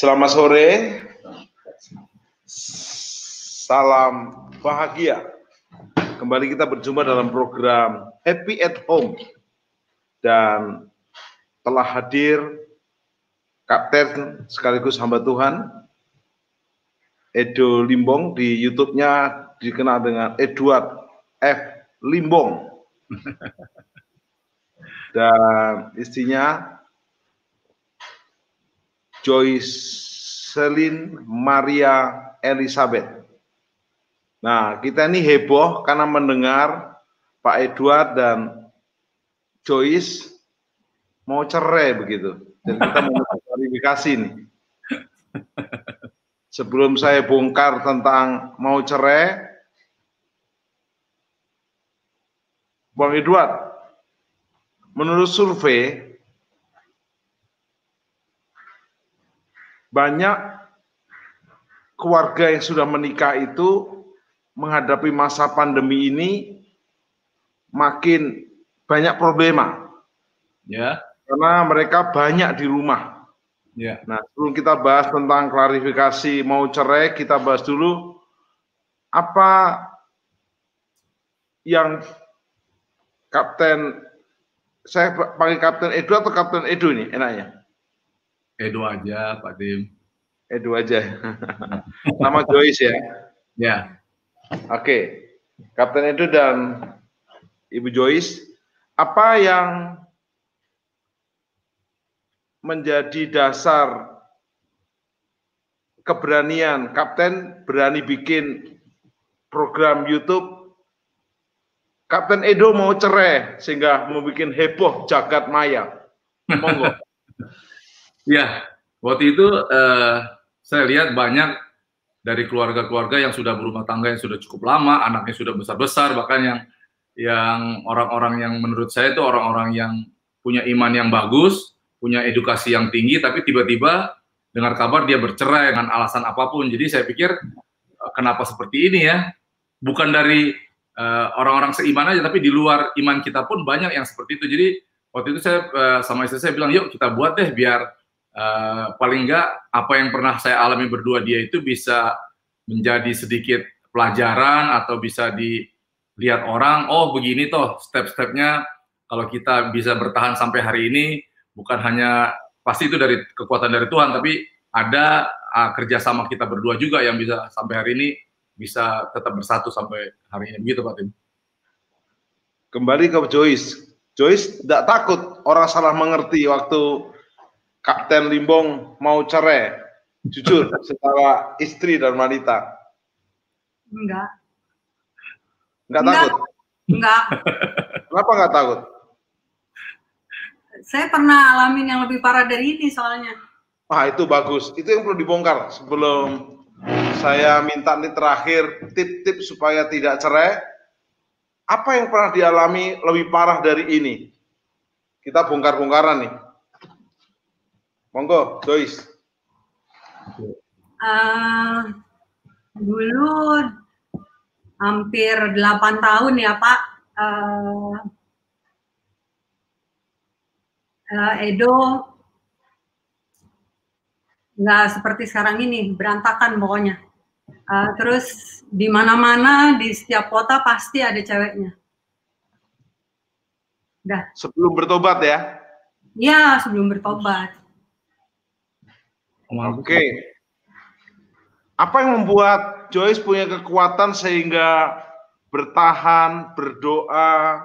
Selamat sore, salam bahagia. Kembali kita berjumpa dalam program Happy at Home. Dan telah hadir Kapten sekaligus hamba Tuhan, Edo Limbong, di YouTube-nya dikenal dengan Edward F. Limbong. Dan istrinya Joycelyn Maria Elizabeth. Nah, kita ini heboh karena mendengar Pak Edward dan Joyce mau cerai begitu. Jadi kita mau klarifikasi nih. Sebelum saya bongkar tentang mau cerai, Bang Edward, menurut survei banyak keluarga yang sudah menikah itu menghadapi masa pandemi ini makin banyak problema. Ya. Karena mereka banyak di rumah. Ya. Nah, sebelum kita bahas tentang klarifikasi mau cerai, kita bahas dulu apa yang Kapten, saya panggil Kapten Edo atau Kapten Edo ini enaknya? Edo aja, Pak Tim. Edo aja. Nama Joyce ya? Ya. Oke. Kapten Edo dan Ibu Joyce, apa yang menjadi dasar keberanian Kapten berani bikin program YouTube Kapten Edo mau cerai sehingga mau bikin heboh jagat maya? Monggo. Ya, waktu itu saya lihat banyak dari keluarga-keluarga yang sudah berumah tangga yang sudah cukup lama, anaknya sudah besar-besar, bahkan yang orang-orang yang menurut saya itu orang-orang yang punya iman yang bagus, punya edukasi yang tinggi, tapi tiba-tiba dengar kabar dia bercerai dengan alasan apapun. Jadi saya pikir kenapa seperti ini ya? Bukan dari orang-orang seiman aja, tapi di luar iman kita pun banyak yang seperti itu. Jadi waktu itu saya sama istri saya bilang, yuk kita buat deh biar paling enggak apa yang pernah saya alami berdua dia itu bisa menjadi sedikit pelajaran atau bisa dilihat orang, oh begini toh step-stepnya kalau kita bisa bertahan sampai hari ini, bukan hanya pasti itu dari kekuatan dari Tuhan, tapi ada kerjasama kita berdua juga yang bisa sampai hari ini bisa tetap bersatu sampai hari ini. Begitu Pak Tim. Kembali ke Joyce. Joyce tidak takut orang salah mengerti waktu Kapten Limbong mau cerai? Jujur, secara istri dan wanita. Enggak. Enggak takut? Enggak. Kenapa enggak takut? Saya pernah alamin yang lebih parah dari ini soalnya. Ah, itu bagus. Itu yang perlu dibongkar. Sebelum saya minta nih terakhir tip-tip supaya tidak cerai. Apa yang pernah dialami lebih parah dari ini? Kita bongkar-bongkaran nih. Monggo, Joyce. Dulu hampir 8 tahun ya Pak. Edo nggak seperti sekarang ini, berantakan pokoknya. Terus di mana-mana di setiap kota pasti ada ceweknya. Dah. Sebelum bertobat ya? Iya, sebelum bertobat. Oke. Apa yang membuat Joyce punya kekuatan sehingga bertahan, berdoa,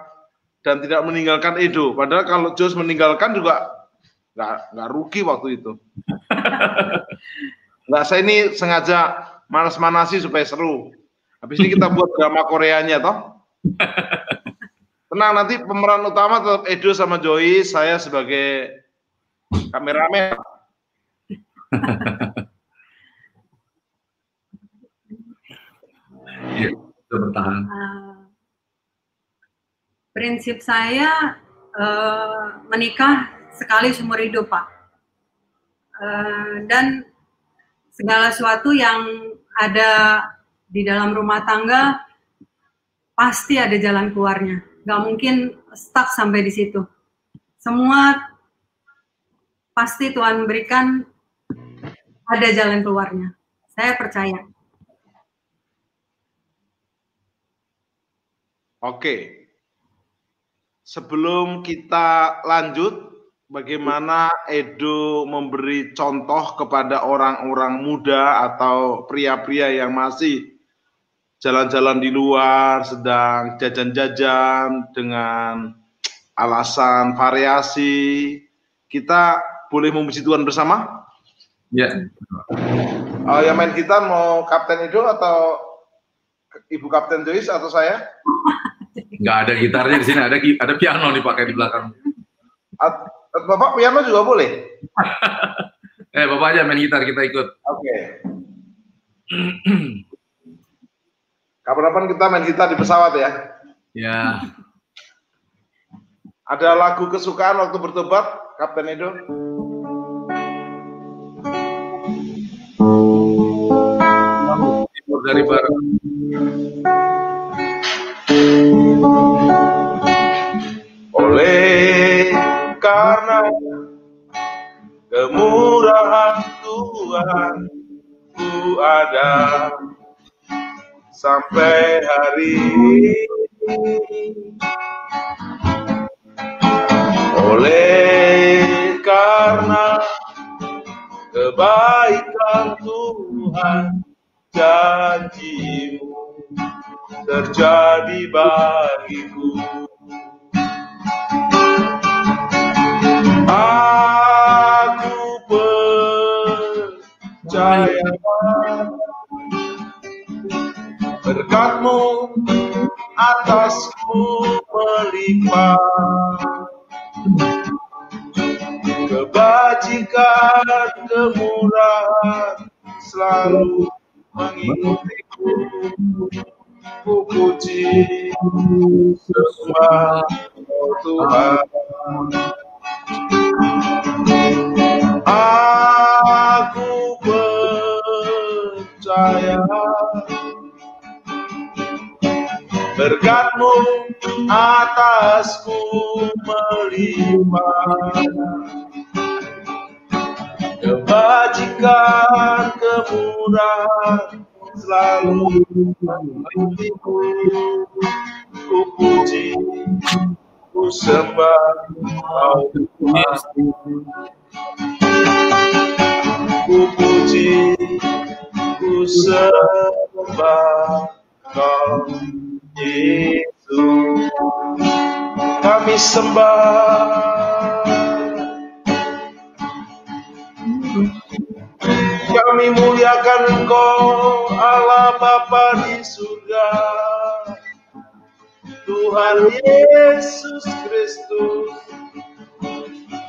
dan tidak meninggalkan Edo? Padahal kalau Joyce meninggalkan juga nggak rugi waktu itu. Nggak, saya ini sengaja manas-manasi supaya seru. Habis ini kita buat drama Koreanya toh. Tenang, nanti pemeran utama tetap Edo sama Joyce, saya sebagai kameramen. Ya, bertahan. Prinsip saya menikah sekali seumur hidup Pak, dan segala sesuatu yang ada di dalam rumah tangga pasti ada jalan keluarnya, nggak mungkin stuck sampai di situ. Semua pasti Tuhan berikan ada jalan keluarnya. Saya percaya. Oke. Sebelum kita lanjut, bagaimana Edo memberi contoh kepada orang-orang muda atau pria-pria yang masih jalan-jalan di luar, sedang jajan-jajan dengan alasan variasi. Kita boleh memuji Tuhan bersama? Ya. Yang main gitar mau Kapten Edo atau Ibu Kapten Joyce atau saya? Nggak ada gitarnya di sini, ada piano dipakai di belakang. Bapak piano juga boleh? Bapak aja main gitar, kita ikut. Oke. Kapan-kapan kita main gitar di pesawat ya? Ya. Ada lagu kesukaan waktu bertobat, Kapten Edo? Timur dari barat. Oleh karena kemurahan Tuhan, ku ada sampai hari ini. Oleh karena kebaikan Tuhan, janji-Mu terjadi bagiku. Aku percaya berkat-Mu atasku melimpah, kebajikan, kemurahan selalu mengikutiku. Ku puji, sembah Tuhan. Aku percaya berkat-Mu atasku melimpah, kebajikan, kemurahan selalu mengikutiku. Ku puji, ku sembah Tuhan. Ku puji, ku sembah Kau Yesus. Kami sembah, kami muliakan Engkau, Allah Bapa di surga, Tuhan Yesus Kristus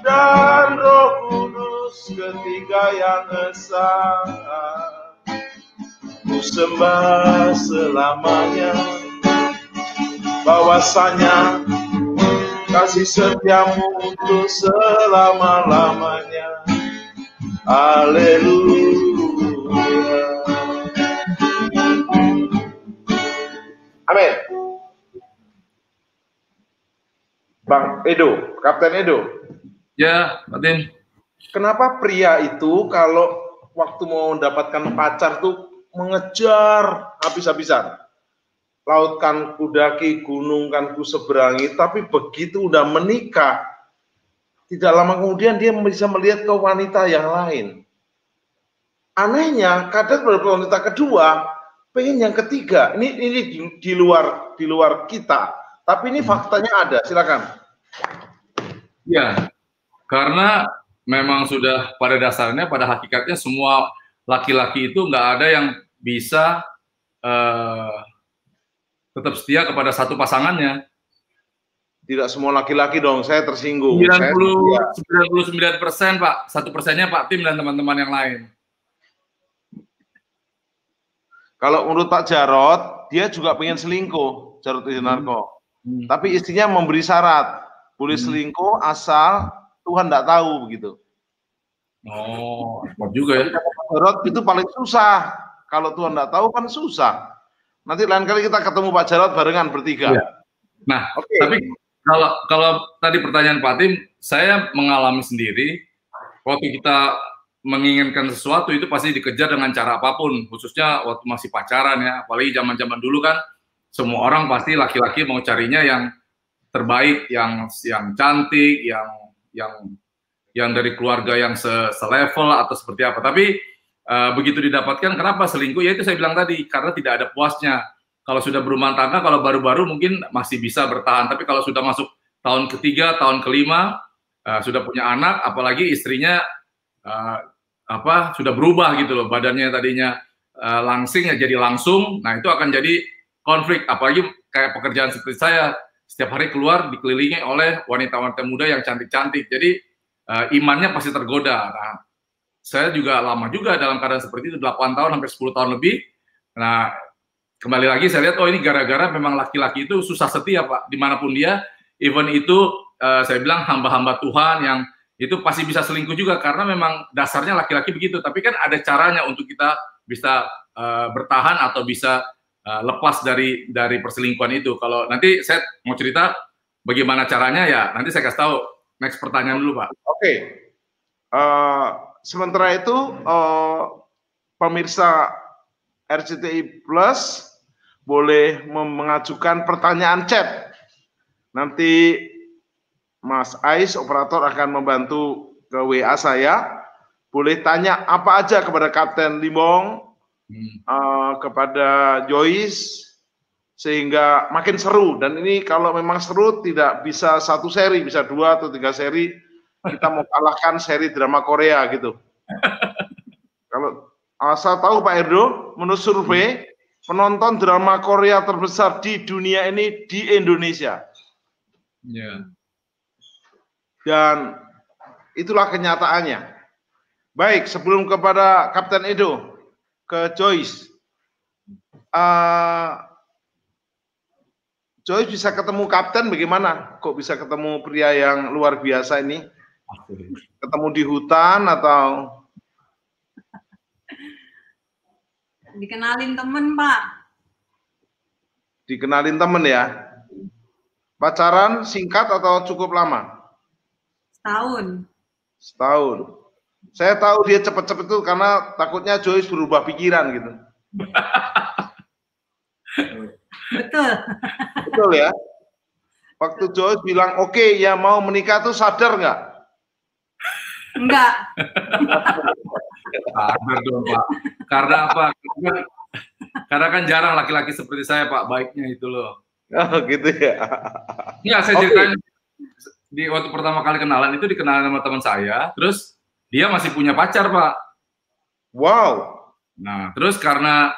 dan Roh Kudus, ketiga yang esa. Ku sembah selamanya, bahwasanya kasih setia-Mu untuk selama-lamanya. Haleluya. Amin. Bang Edo, Kapten Edo. Ya, Martin. Kenapa pria itu kalau waktu mau mendapatkan pacar tuh mengejar habis-habisan? Laut kan ku daki, gunung kan ku seberangi, tapi begitu udah menikah, tidak lama kemudian dia bisa melihat ke wanita yang lain. Anehnya, kadang wanita kedua pengen yang ketiga. Ini di luar kita, tapi ini faktanya ada. Silakan. Ya, karena memang sudah pada dasarnya, pada hakikatnya semua laki-laki itu nggak ada yang bisa tetap setia kepada satu pasangannya. Tidak semua laki-laki dong, saya tersinggung. 99%, Pak. 1%-nya Pak Tim dan teman-teman yang lain. Kalau menurut Pak Jarod, dia juga pengen selingkuh, Jarod Wijanarko. Tapi istrinya memberi syarat, boleh selingkuh asal Tuhan tidak tahu begitu. Oh, repot juga ya. Pak Jarod itu paling susah. Kalau Tuhan tidak tahu kan susah. Nanti lain kali kita ketemu Pak Jarod barengan bertiga. Ya. Nah, tapi kalau tadi pertanyaan Pak Tim, saya mengalami sendiri waktu kita menginginkan sesuatu itu pasti dikejar dengan cara apapun, khususnya waktu masih pacaran ya, apalagi zaman-zaman dulu kan semua orang pasti laki-laki mau carinya yang terbaik, yang cantik, yang dari keluarga yang selevel atau seperti apa. Tapi begitu didapatkan, kenapa selingkuh? Ya itu saya bilang tadi, karena tidak ada puasnya. Kalau sudah berumah tangga, kalau baru-baru mungkin masih bisa bertahan, tapi kalau sudah masuk tahun ketiga, tahun kelima, sudah punya anak, apalagi istrinya sudah berubah gitu loh, badannya tadinya langsing ya jadi langsung. Nah itu akan jadi konflik, apalagi kayak pekerjaan seperti saya, setiap hari keluar dikelilingi oleh wanita-wanita muda yang cantik-cantik, jadi imannya pasti tergoda. Nah, saya juga lama juga dalam keadaan seperti itu, 8 tahun sampai 10 tahun lebih. Nah, kembali lagi saya lihat, oh ini gara-gara memang laki-laki itu susah setia Pak, dimanapun dia, even itu saya bilang hamba-hamba Tuhan yang itu pasti bisa selingkuh juga, karena memang dasarnya laki-laki begitu. Tapi kan ada caranya untuk kita bisa bertahan atau bisa lepas dari perselingkuhan itu. Kalau nanti saya mau cerita bagaimana caranya, ya nanti saya kasih tahu. Next pertanyaan dulu Pak. Oke. Sementara itu pemirsa RCTI Plus boleh mengajukan pertanyaan chat. Nanti Mas Ais, operator, akan membantu ke WA saya. Boleh tanya apa aja kepada Kapten Limbong, kepada Joyce, sehingga makin seru. Dan ini kalau memang seru tidak bisa 1 seri, bisa 2 atau 3 seri. Kita mau kalahkan seri drama Korea gitu. Kalau asal tahu Pak Erdo, menurut survei, penonton drama Korea terbesar di dunia ini di Indonesia. Yeah. Dan itulah kenyataannya. Baik, sebelum kepada Kapten Edo, ke Joyce. Joyce bisa ketemu Kapten bagaimana? Kok bisa ketemu pria yang luar biasa ini? Ketemu di hutan atau? Dikenalin temen Pak. Dikenalin temen ya? Pacaran singkat atau cukup lama? Setahun. Saya tahu dia cepet-cepet itu karena takutnya Joyce berubah pikiran gitu. Betul. Betul ya. Waktu Joyce bilang oke, ya mau menikah tuh sadar nggak? Enggak. Sadar dong Pak. Karena apa? Karena kan jarang laki-laki seperti saya Pak, baiknya itu loh. Oh gitu ya. Iya, saya ceritain. Di waktu pertama kali kenalan itu dikenalin sama teman saya, terus dia masih punya pacar Pak. Wow. Nah terus karena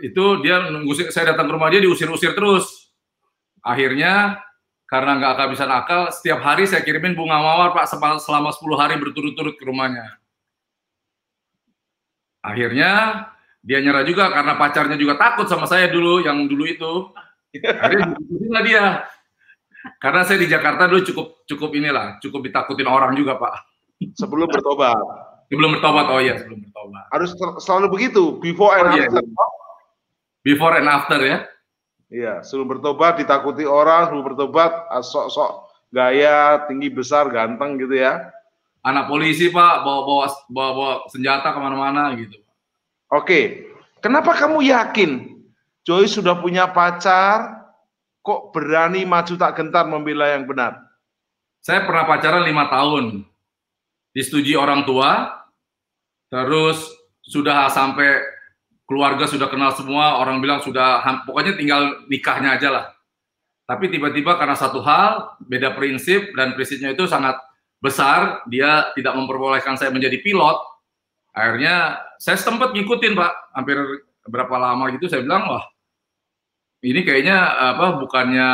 itu dia nunggu saya datang ke rumah dia, diusir-usir terus. Akhirnya karena nggak kehabisan akal, setiap hari saya kirimin bunga mawar Pak selama 10 hari berturut-turut ke rumahnya. Akhirnya dia nyerah juga karena pacarnya juga takut sama saya dulu, yang dulu itu. Akhirnya diikutin dia. Karena saya di Jakarta dulu cukup ditakutin orang juga Pak. Sebelum bertobat. Sebelum bertobat, oh iya sebelum bertobat. Harus selalu begitu, before and after. Iya. Before and after ya. Iya, sebelum bertobat ditakuti orang, sebelum bertobat sok-sok gaya, tinggi besar, ganteng gitu ya. Anak polisi Pak, bawa senjata kemana-mana gitu. Oke, kenapa kamu yakin Joyce sudah punya pacar? Kok berani maju tak gentar membela yang benar? Saya pernah pacaran 5 tahun. Disetujui orang tua, terus sudah sampai keluarga sudah kenal semua, orang bilang sudah, pokoknya tinggal nikahnya aja lah. Tapi tiba-tiba karena satu hal, beda prinsip, dan prinsipnya itu sangat besar, dia tidak memperbolehkan saya menjadi pilot. Akhirnya saya sempat ngikutin Pak, hampir berapa lama gitu, saya bilang, wah, ini kayaknya bukannya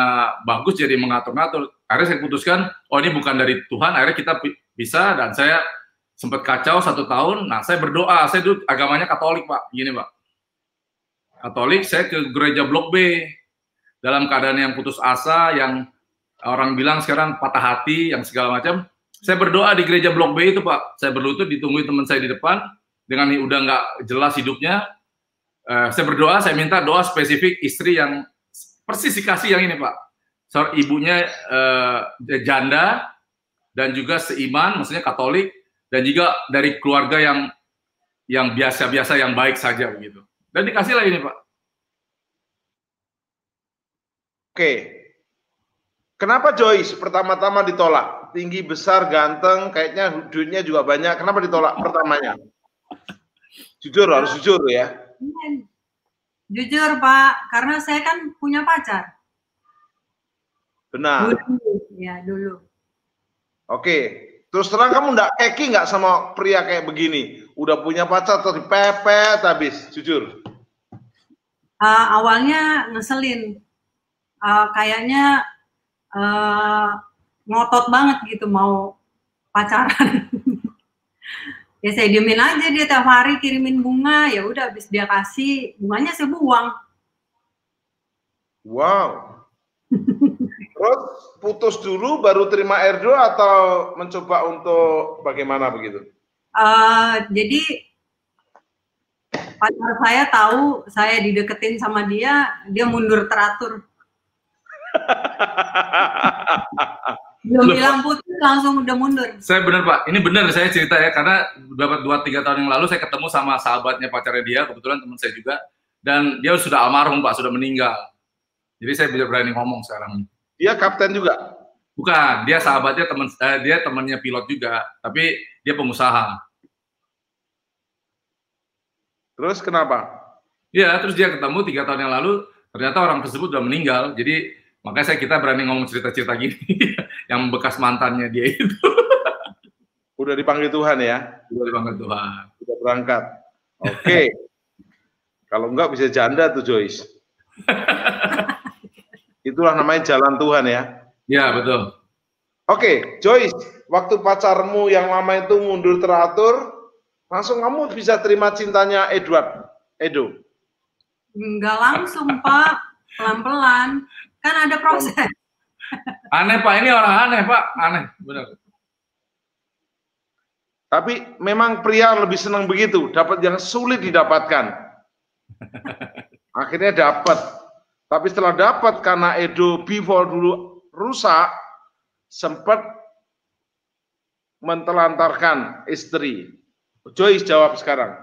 bagus jadi mengatur-ngatur. Akhirnya saya putuskan, oh ini bukan dari Tuhan, akhirnya kita bisa, dan saya sempat kacau 1 tahun. Nah, saya berdoa, saya dulu agamanya Katolik Pak, gini Pak. Katolik, saya ke gereja Blok B, dalam keadaan yang putus asa, yang orang bilang sekarang patah hati, yang segala macam. Saya berdoa di gereja Blok B itu Pak, saya berlutut, ditungguin teman saya di depan, dengan udah nggak jelas hidupnya. Saya berdoa, saya minta doa spesifik istri yang persis dikasih yang ini Pak. Ibunya janda dan juga seiman, maksudnya Katolik, dan juga dari keluarga yang biasa-biasa, yang baik saja begitu. Dan dikasihlah ini, Pak. Oke. Kenapa Joyce pertama-tama ditolak? Tinggi, besar, ganteng, kayaknya duitnya juga banyak. Kenapa ditolak pertamanya? Jujur, harus jujur ya. Jujur, Pak, karena saya kan punya pacar. Benar. Dulu. Oke. Terus terang kamu nggak keki nggak sama pria kayak begini? Udah punya pacar terus dipepet habis, jujur. Awalnya ngeselin. Kayaknya ngotot banget gitu mau pacaran. Ya saya diemin aja, dia tiap hari kirimin bunga, ya udah habis dia kasih bunganya saya buang. Wow. Terus putus dulu baru terima Erdo atau mencoba untuk bagaimana begitu? Jadi pacar saya tahu saya dideketin sama dia mundur teratur. Belum bilang putus langsung udah mundur. Saya benar, Pak. Ini benar saya cerita ya, karena dapat 2-3 tahun yang lalu saya ketemu sama sahabatnya pacarnya dia, kebetulan teman saya juga, dan dia sudah almarhum, Pak, sudah meninggal. Jadi saya bisa berani ngomong sekarang. Dia kapten juga? Bukan, dia sahabatnya dia temannya pilot juga, tapi dia pengusaha. Terus kenapa? Iya, terus dia ketemu 3 tahun yang lalu, ternyata orang tersebut sudah meninggal. Jadi makanya kita berani ngomong cerita-cerita gini, yang bekas mantannya dia itu. Udah dipanggil Tuhan ya? Udah dipanggil Tuhan. Udah berangkat. Oke. Kalau enggak bisa janda tuh Joyce. Itulah namanya jalan Tuhan ya. Ya, betul. Oke, Joyce, waktu pacarmu yang lama itu mundur teratur, langsung kamu bisa terima cintanya Edo? Enggak langsung, Pak. Pelan-pelan. Kan ada proses. Aneh, Pak. Ini orang aneh, Pak. Aneh, benar. Tapi memang pria lebih senang begitu, dapat yang sulit didapatkan. Akhirnya dapat. Tapi setelah dapat, karena Edo before dulu rusak, sempat mentelantarkan istri. Joyce jawab sekarang.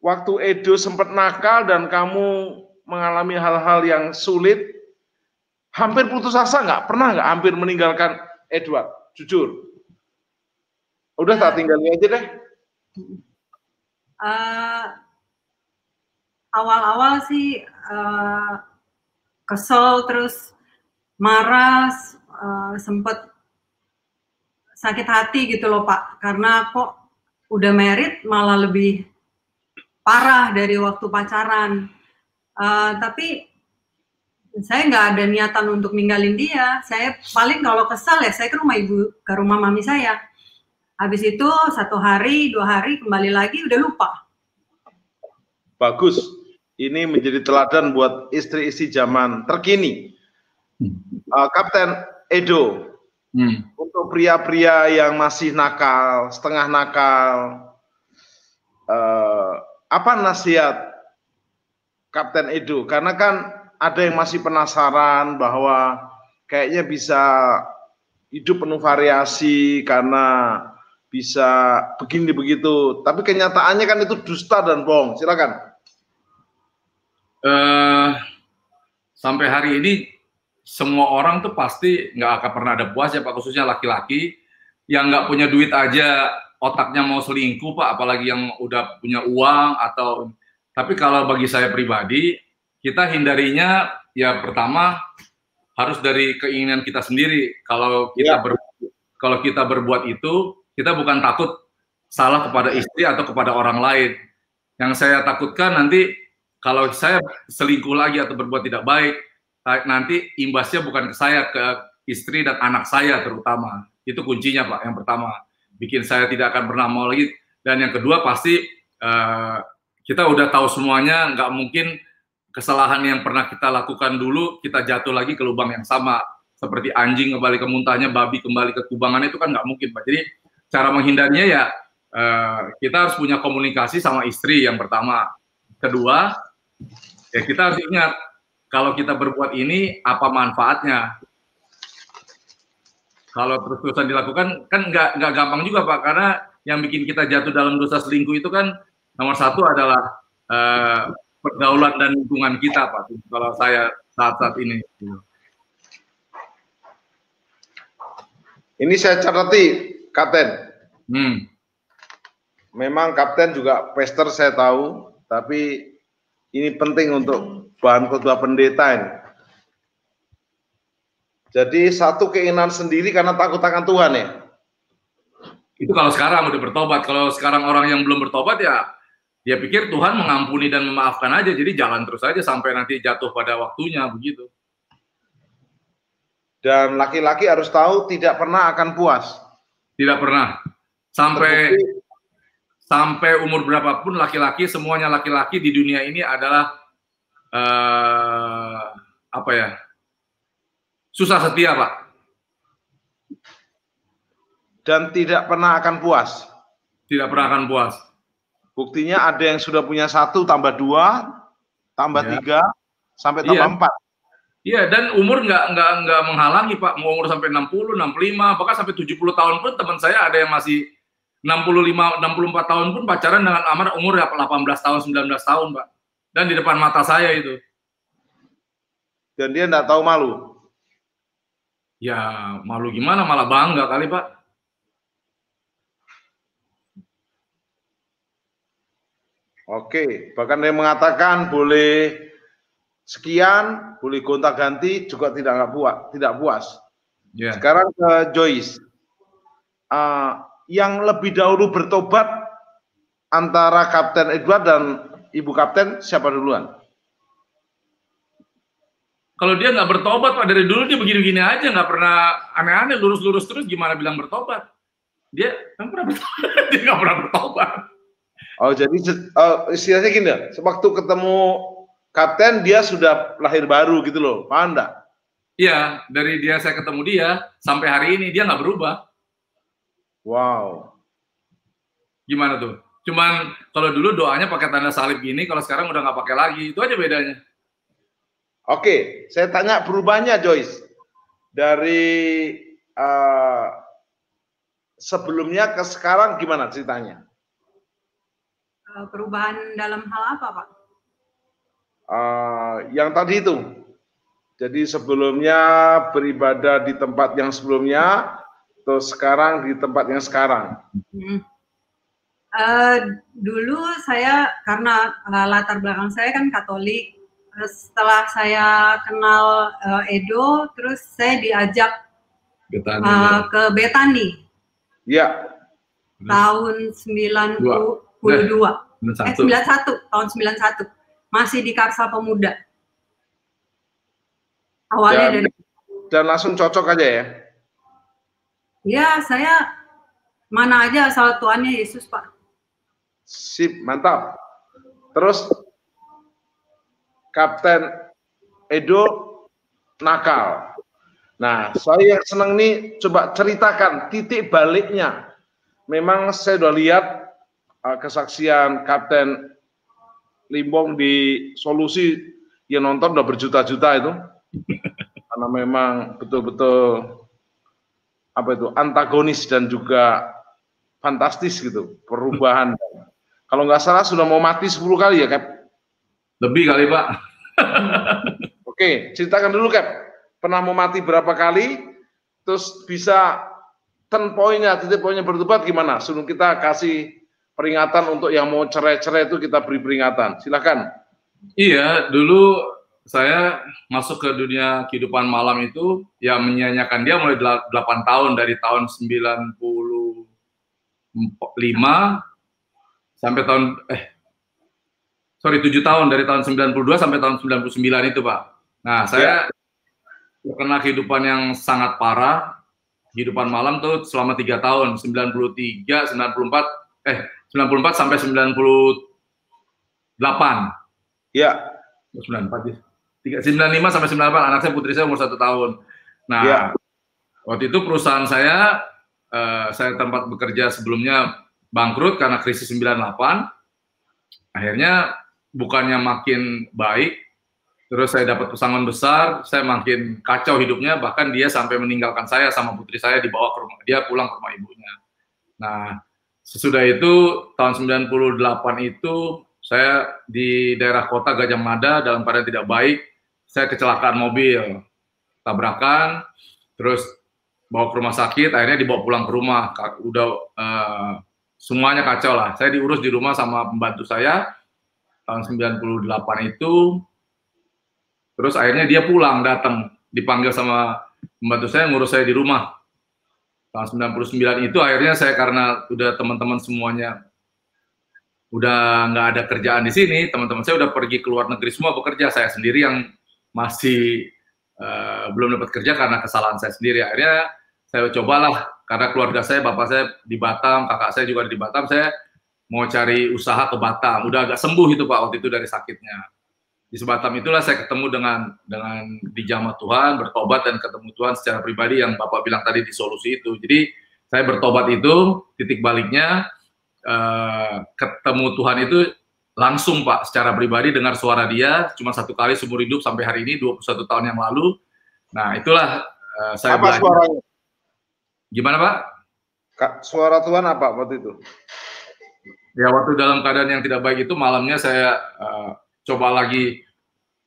Waktu Edo sempat nakal dan kamu mengalami hal-hal yang sulit, hampir putus asa nggak? Pernah nggak hampir meninggalkan Edward? Jujur. Udah tak tinggalin aja deh. Awal-awal sih kesel, terus marah, sempet sakit hati gitu loh Pak, karena kok udah married malah lebih parah dari waktu pacaran. Tapi saya nggak ada niatan untuk ninggalin dia. Saya paling kalau kesal ya saya ke rumah mami saya. Habis itu 1 hari, 2 hari kembali lagi udah lupa. Bagus. Ini menjadi teladan buat istri-istri zaman terkini. Kapten Edo, untuk pria-pria yang masih nakal, setengah nakal, apa nasihat Kapten Edo? Karena kan ada yang masih penasaran bahwa kayaknya bisa hidup penuh variasi karena bisa begini begitu, tapi kenyataannya kan itu dusta dan bohong. Silakan. Sampai hari ini semua orang tuh pasti nggak akan pernah ada puas ya Pak, khususnya laki-laki yang nggak punya duit aja otaknya mau selingkuh Pak, apalagi yang udah punya uang atau. Tapi kalau bagi saya pribadi, kita hindarinya ya pertama harus dari keinginan kita sendiri. Kalau kita berbuat itu, kita bukan takut salah kepada istri atau kepada orang lain. Yang saya takutkan nanti kalau saya selingkuh lagi atau berbuat tidak baik, nanti imbasnya bukan ke saya, ke istri dan anak saya terutama. Itu kuncinya Pak, yang pertama. Bikin saya tidak akan pernah mau lagi. Dan yang kedua pasti kita udah tahu semuanya, nggak mungkin kesalahan yang pernah kita lakukan dulu, kita jatuh lagi ke lubang yang sama. Seperti anjing kembali ke muntahnya, babi kembali ke kubangannya, itu kan nggak mungkin Pak. Jadi cara menghindarinya ya kita harus punya komunikasi sama istri yang pertama. Kedua, ya kita harus ingat kalau kita berbuat ini apa manfaatnya. Kalau terus-terusan dilakukan kan nggak gampang juga Pak, karena yang bikin kita jatuh dalam dosa selingkuh itu kan nomor satu adalah pergaulan dan lingkungan kita, Pak. Kalau saya saat-saat ini. Ini saya catati, Kapten. Memang Kapten juga pester saya tahu, tapi ini penting untuk bahan khotbah pendeta ini. Jadi satu keinginan sendiri karena takut akan Tuhan ya. Itu kalau sekarang udah bertobat. Kalau sekarang orang yang belum bertobat ya, dia pikir Tuhan mengampuni dan memaafkan aja. Jadi jalan terus aja sampai nanti jatuh pada waktunya begitu. Dan laki-laki harus tahu tidak pernah akan puas. Tidak pernah. Sampai umur berapapun laki-laki, semuanya laki-laki di dunia ini adalah apa ya? Susah setia, Pak. Dan tidak pernah akan puas. Tidak pernah akan puas. Buktinya ada yang sudah punya 1 tambah 2 tambah 3 sampai tambah 4. Iya, dan umur nggak menghalangi, Pak. Mau umur sampai 60, 65, bahkan sampai 70 tahun pun teman saya ada yang masih 65, 64 tahun pun pacaran dengan Amar umur 18 tahun, 19 tahun, Pak. Dan di depan mata saya itu. Dan dia nggak tahu malu. Ya, malu gimana? Malah bangga kali, Pak. Oke, bahkan dia mengatakan boleh sekian, boleh gonta-ganti juga tidak puas. Yeah. Sekarang ke Joyce. Yang lebih dahulu bertobat antara Kapten Edward dan Ibu Kapten siapa duluan? Kalau dia nggak bertobat, Pak, dari dulu dia begini-begini aja, nggak pernah aneh-aneh, lurus-lurus terus, gimana bilang bertobat? Dia nggak pernah bertobat. Dia nggak pernah bertobat. Oh, jadi istilahnya gini, sewaktu ketemu Kapten, dia sudah lahir baru gitu loh, paham nggak? Iya, dari dia saya ketemu dia, sampai hari ini, dia nggak berubah. Wow. Gimana tuh? Cuman kalau dulu doanya pakai tanda salib gini, kalau sekarang udah nggak pakai lagi, itu aja bedanya. Oke, saya tanya berubahnya, Joyce. Dari sebelumnya ke sekarang gimana ceritanya? Perubahan dalam hal apa, Pak? Yang tadi itu. Jadi sebelumnya beribadah di tempat yang sebelumnya, terus sekarang di tempat yang sekarang. Dulu saya, karena latar belakang saya kan Katolik, setelah saya kenal Edo, terus saya diajak ke Betani. Ya. Tahun 91, tahun 91. Masih di Karsa Pemuda. Awalnya dan langsung cocok aja ya? Ya, saya mana aja asal Tuhannya Yesus, Pak. Sip, mantap. Terus Kapten Edo nakal. Nah, saya yang senang nih, coba ceritakan titik baliknya. Memang saya sudah lihat kesaksian Kapten Limbong di Solusi, yang nonton udah berjuta-juta itu. Karena memang betul-betul apa itu antagonis dan juga fantastis gitu, perubahan. Kalau nggak salah sudah mau mati 10 kali ya, Kap? Lebih kali, Pak. Oke, ceritakan dulu, Kap. Pernah mau mati berapa kali, terus bisa turn point-nya, titik poinnya bertobat gimana? Sebelum kita kasih peringatan untuk yang mau cerai-cerai itu kita beri peringatan. Silakan. Iya, dulu saya masuk ke dunia kehidupan malam itu, ya menyanyikan dia mulai 8 tahun, dari tahun 95 sampai tahun 7 tahun, dari tahun 92 sampai tahun 99 itu, Pak. Nah, saya terkena kehidupan yang sangat parah. Kehidupan malam tuh selama 3 tahun, 93 sampai 98. Iya. 94 ya. 95 sampai 98, anak saya, putri saya umur 1 tahun. Nah, waktu itu perusahaan saya tempat bekerja sebelumnya bangkrut karena krisis 98. Akhirnya bukannya makin baik, terus saya dapat pesangon besar, saya makin kacau hidupnya, bahkan dia sampai meninggalkan saya sama putri saya, dibawa ke rumah, dia pulang ke rumah ibunya. Nah, sesudah itu tahun 98 itu saya di daerah kota Gajah Mada dalam keadaan tidak baik. Saya kecelakaan mobil, tabrakan, terus bawa ke rumah sakit, akhirnya dibawa pulang ke rumah. Udah semuanya kacau lah. Saya diurus di rumah sama pembantu saya tahun 98 itu. Terus akhirnya dia pulang, datang, dipanggil sama pembantu saya, ngurus saya di rumah. Tahun 99 itu akhirnya saya, karena udah teman-teman semuanya udah nggak ada kerjaan di sini, teman-teman saya udah pergi ke luar negeri semua bekerja, saya sendiri yang masih belum dapat kerja karena kesalahan saya sendiri. Akhirnya saya cobalah, karena keluarga saya, bapak saya di Batam, kakak saya juga di Batam, saya mau cari usaha ke Batam. Udah agak sembuh itu Pak waktu itu dari sakitnya. Di Batam itulah saya ketemu dengan dijamah Tuhan, bertobat dan ketemu Tuhan secara pribadi yang Bapak bilang tadi di solusi itu. Jadi saya bertobat itu, titik baliknya ketemu Tuhan itu langsung Pak, secara pribadi dengar suara dia, cuma 1 kali seumur hidup sampai hari ini, 21 tahun yang lalu. Nah itulah saya apa belajar. Suaranya? Gimana Pak? Suara Tuhan apa waktu itu? Ya waktu dalam keadaan yang tidak baik itu, malamnya saya coba lagi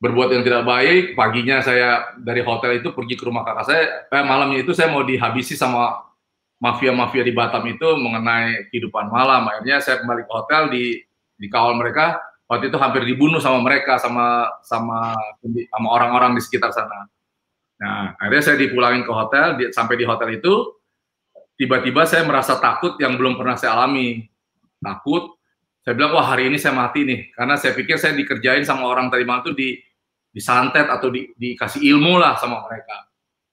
berbuat yang tidak baik. Paginya saya dari hotel itu pergi ke rumah kakak saya. Malamnya itu saya mau dihabisi sama mafia-mafia di Batam itu mengenai kehidupan malam. Akhirnya saya kembali ke hotel, dikawal mereka. Waktu itu hampir dibunuh sama mereka, sama orang-orang di sekitar sana. Nah, akhirnya saya dipulangin ke hotel. Sampai di hotel itu, tiba-tiba saya merasa takut yang belum pernah saya alami. Takut. Saya bilang, wah hari ini saya mati nih. Karena saya pikir saya dikerjain sama orang tadi malam itu disantet atau dikasih ilmu lah sama mereka.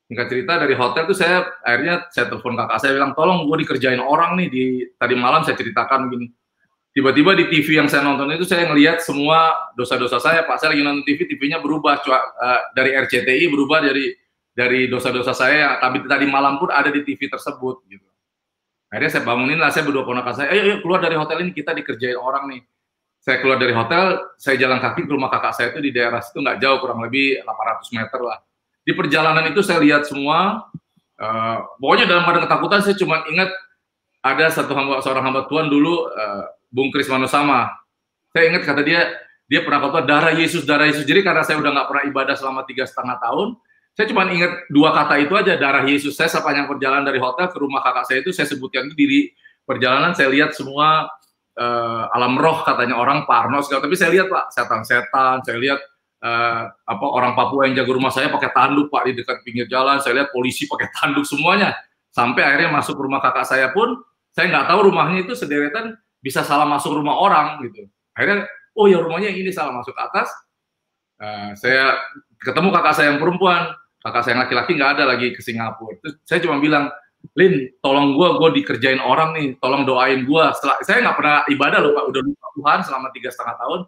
Singkat cerita, dari hotel tuh akhirnya saya telepon kakak saya, bilang, tolong gue dikerjain orang nih, tadi malam saya ceritakan begini. Tiba-tiba di TV yang saya nonton itu saya ngelihat semua dosa-dosa saya, Pak. Saya lagi nonton TV, TV-nya berubah, dari RCTI berubah dari dosa-dosa saya, tapi tadi malam pun ada di TV tersebut. Gitu. Akhirnya saya bangunin lah, saya berdua ponakan saya, ayo keluar dari hotel ini, kita dikerjain orang nih. Saya keluar dari hotel, saya jalan kaki ke rumah kakak saya itu di daerah situ, nggak jauh, kurang lebih 800 meter lah. Di perjalanan itu saya lihat semua, pokoknya dalam keadaan ketakutan. Saya cuma ingat ada seorang hamba Tuhan dulu, Bung Kris Manusama. Saya ingat kata dia pernah kata darah Yesus, darah Yesus. Jadi karena saya udah nggak pernah ibadah selama 3,5 tahun, saya cuma ingat 2 kata itu aja, darah Yesus. Saya sepanjang perjalanan dari hotel ke rumah kakak saya itu, saya sebutkan di perjalanan, saya lihat semua alam roh, katanya orang parno segala. Tapi saya lihat Pak, setan-setan, saya lihat orang Papua yang jaga rumah saya pakai tanduk Pak di dekat pinggir jalan. Saya lihat polisi pakai tanduk semuanya. Sampai akhirnya masuk rumah kakak saya pun, saya nggak tahu rumahnya itu sederetan bisa salah masuk rumah orang gitu. Akhirnya, oh ya rumahnya yang ini salah masuk ke atas. Saya ketemu kakak saya yang perempuan, kakak saya yang laki-laki nggak ada lagi ke Singapura. Terus saya cuma bilang, Lin, tolong gue dikerjain orang nih, tolong doain gue. Saya nggak pernah ibadah loh Pak, udah lupa Tuhan selama 3,5 tahun.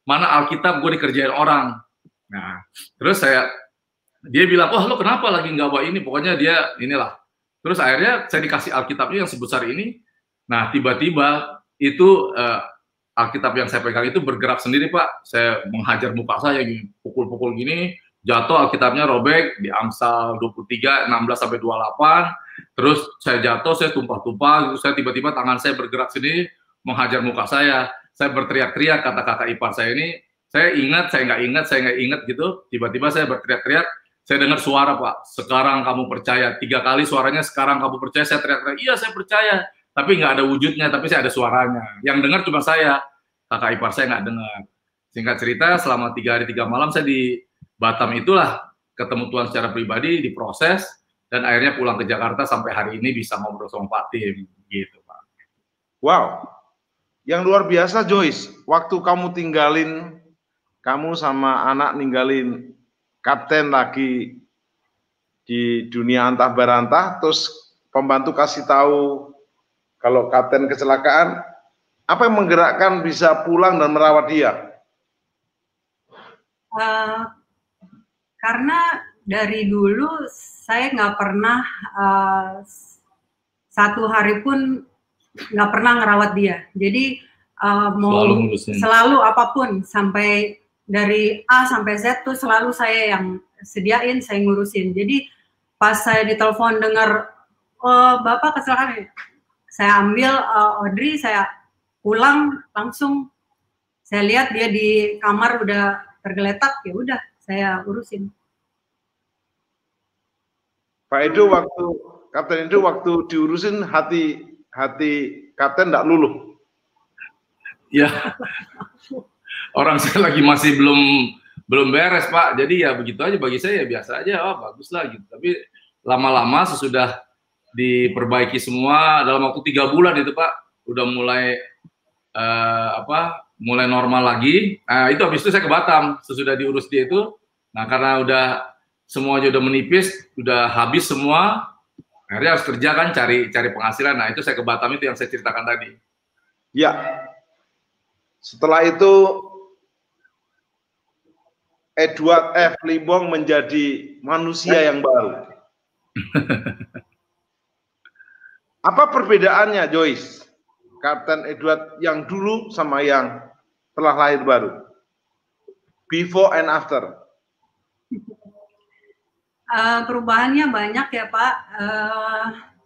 Mana Alkitab gue dikerjain orang. Nah, terus dia bilang, wah lo kenapa lagi nggak bawa ini? Pokoknya dia inilah. Terus akhirnya saya dikasih Alkitabnya yang sebesar ini. Nah, tiba-tiba itu Alkitab yang saya pegang itu bergerak sendiri Pak. Saya menghajar muka saya gini, pukul-pukul gini, jatuh Alkitabnya robek di Amsal 23, 16-28. Terus saya jatuh, saya tumpah-tumpah, saya tiba-tiba tangan saya bergerak sendiri, menghajar muka saya. Saya berteriak-teriak, kata kakak ipar saya ini, saya nggak ingat gitu. Tiba-tiba saya berteriak-teriak, saya dengar suara Pak, sekarang kamu percaya. 3 kali suaranya, sekarang kamu percaya. Saya teriak-teriak, iya saya percaya. Tapi nggak ada wujudnya, tapi saya ada suaranya. Yang dengar cuma saya, kakak ipar saya nggak dengar. Singkat cerita, selama 3 hari 3 malam saya di Batam itulah ketemu Tuhan secara pribadi, diproses, dan akhirnya pulang ke Jakarta sampai hari ini bisa ngobrol sama Pak Tim, gitu Pak. Wow, yang luar biasa Joyce, waktu kamu sama anak ninggalin kapten lagi di dunia antah berantah, terus pembantu kasih tahu kalau kapten kecelakaan, apa yang menggerakkan bisa pulang dan merawat dia? Karena dari dulu saya nggak pernah 1 hari pun nggak pernah ngerawat dia. Jadi selalu apapun, sampai dari A sampai Z tuh selalu saya yang sediain, saya ngurusin. Jadi pas saya ditelepon dengar, oh Bapak kecelakaan, saya ambil Audrey, saya pulang langsung, saya lihat dia di kamar udah tergeletak, ya udah saya urusin. Pak Edo, Kapten Edo waktu diurusin hati Kapten enggak luluh? Ya, orang saya lagi masih belum beres Pak, jadi ya begitu aja, bagi saya ya biasa aja, oh bagus lah gitu. Tapi lama-lama sesudah diperbaiki semua dalam waktu 3 bulan itu Pak, udah mulai mulai normal lagi. Nah itu habis itu saya ke Batam sesudah diurus dia itu. Nah karena udah semuanya udah menipis, udah habis semua, akhirnya harus kerja kan, cari penghasilan. Nah itu saya ke Batam itu yang saya ceritakan tadi. Ya, setelah itu Edward F. Limbong menjadi manusia yang baru. Apa perbedaannya, Joyce? Kapten Edward yang dulu sama yang telah lahir baru. Before and after. Perubahannya banyak ya Pak.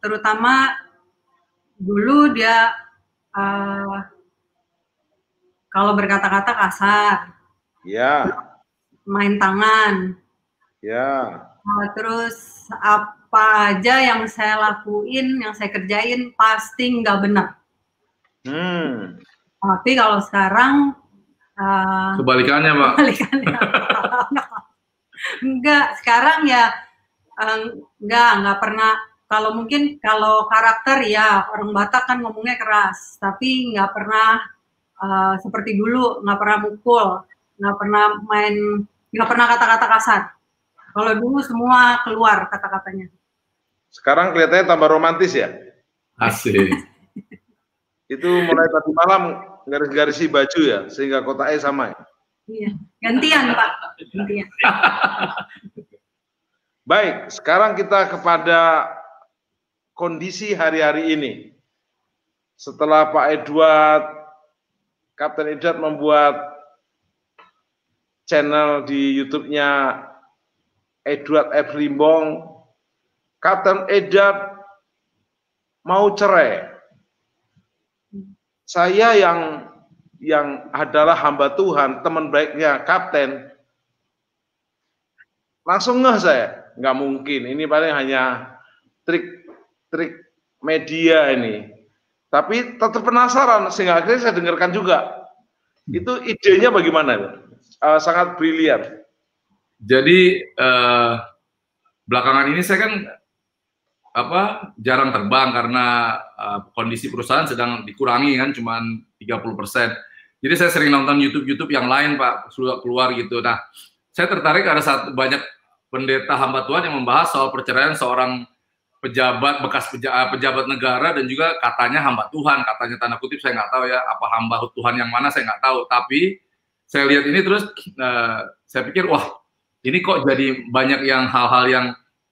Terutama dulu dia kalau berkata-kata kasar. Ya. Main tangan. Ya. Terus apa aja yang saya lakuin, yang saya kerjain pasti nggak benar. Tapi kalau sekarang kebalikannya Pak. Kebalikannya. Enggak, sekarang ya enggak pernah. Kalau mungkin kalau karakter ya orang Batak kan ngomongnya keras, tapi nggak pernah seperti dulu, nggak pernah mukul, nggak pernah kata-kata kasar. Kalau dulu semua keluar kata-katanya. Sekarang kelihatannya tambah romantis ya? Asik. Itu mulai tadi malam garis-garisi baju ya, sehingga kotaknya sama ya? Iya, gantian Pak, gantian. Baik, sekarang kita kepada kondisi hari-hari ini. Setelah Pak Edward, Kapten Edward membuat channel di YouTube-nya Edward F. Limbong, Kapten Edward mau cerai. Saya yang adalah hamba Tuhan, teman baiknya Kapten, langsung ngeh saya, nggak mungkin, ini paling hanya trik media ini. Tapi tetap penasaran, sehingga akhirnya saya dengarkan juga. Itu idenya bagaimana? Sangat brilian. Jadi belakangan ini saya kan jarang terbang karena kondisi perusahaan sedang dikurangi kan, cuman 30%. Jadi saya sering nonton YouTube yang lain Pak, sudah keluar gitu. Nah, saya tertarik ada banyak pendeta hamba Tuhan yang membahas soal perceraian seorang bekas pejabat negara dan juga katanya hamba Tuhan, katanya tanda kutip, saya nggak tahu ya apa hamba Tuhan yang mana, saya nggak tahu. Tapi saya lihat ini terus saya pikir wah ini kok jadi banyak hal-hal yang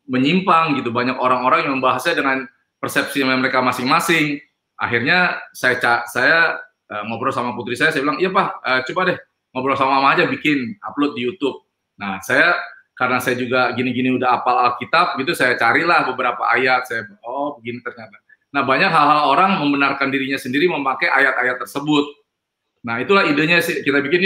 menyimpang gitu, banyak orang-orang yang membahasnya dengan persepsi mereka masing-masing. Akhirnya saya ngobrol sama putri saya bilang, iya Pak, coba deh ngobrol sama Mama aja, bikin upload di YouTube. Nah karena saya juga gini-gini udah hafal Alkitab gitu, saya carilah beberapa ayat, oh begini ternyata. Nah banyak hal-hal orang membenarkan dirinya sendiri memakai ayat-ayat tersebut. Nah itulah idenya sih, kita bikin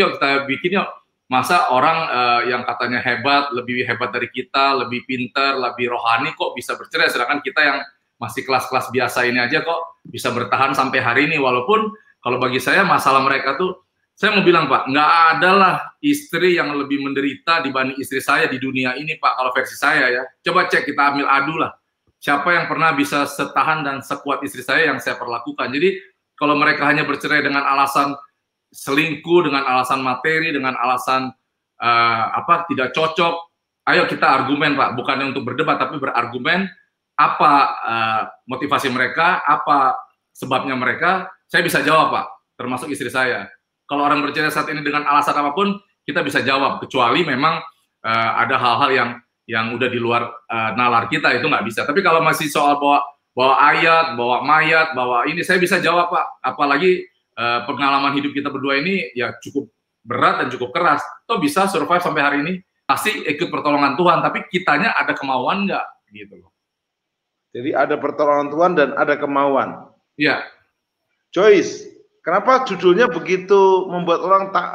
yuk. Masa orang yang katanya hebat, lebih hebat dari kita, lebih pintar, lebih rohani kok bisa bercerai, sedangkan kita yang masih kelas-kelas biasa ini aja kok bisa bertahan sampai hari ini. Walaupun kalau bagi saya masalah mereka tuh, saya mau bilang Pak, nggak ada lah istri yang lebih menderita dibanding istri saya di dunia ini Pak, kalau versi saya ya. Coba cek, kita ambil adu lah. Siapa yang pernah bisa setahan dan sekuat istri saya yang saya perlakukan. Jadi kalau mereka hanya bercerai dengan alasan selingkuh, dengan alasan materi, dengan alasan tidak cocok, ayo kita argumen Pak, bukannya untuk berdebat tapi berargumen apa motivasi mereka, apa sebabnya mereka, saya bisa jawab Pak, termasuk istri saya. Kalau orang bercerai saat ini dengan alasan apapun, kita bisa jawab, kecuali memang ada hal-hal yang udah di luar nalar kita, itu nggak bisa. Tapi kalau masih soal bawa ayat, bawa mayat, bawa ini, saya bisa jawab Pak, apalagi pengalaman hidup kita berdua ini ya cukup berat dan cukup keras. Toh bisa survive sampai hari ini, pasti ikut pertolongan Tuhan, tapi kitanya ada kemauan nggak gitu loh. Jadi ada pertolongan Tuhan dan ada kemauan. Iya. Joyce, kenapa judulnya begitu membuat orang tak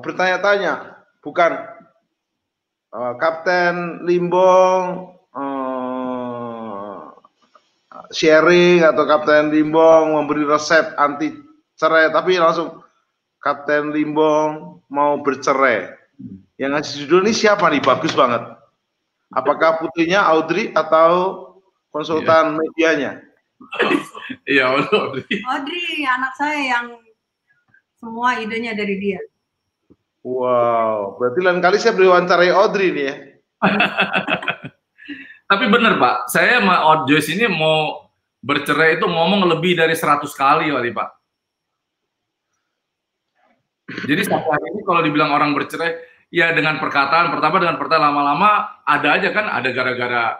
bertanya-tanya? Bukan Kapten Limbong sharing atau Kapten Limbong memberi resep anti cerai, tapi langsung Kapten Limbong mau bercerai. Yang ngasih judul ini siapa nih? Bagus banget. Apakah putrinya Audrey atau konsultan medianya? Iya, Audrey. Audrey, anak saya yang semua idenya dari dia. Wow, berarti lain kali saya wawancarai Audrey nih ya. Tapi benar Pak, saya sama Joyce ini mau bercerai itu ngomong lebih dari 100 kali kali Pak. Jadi sampai ini kalau dibilang orang bercerai, ya dengan perkataan, pertama dengan perkataan lama-lama ada aja kan, ada gara-gara,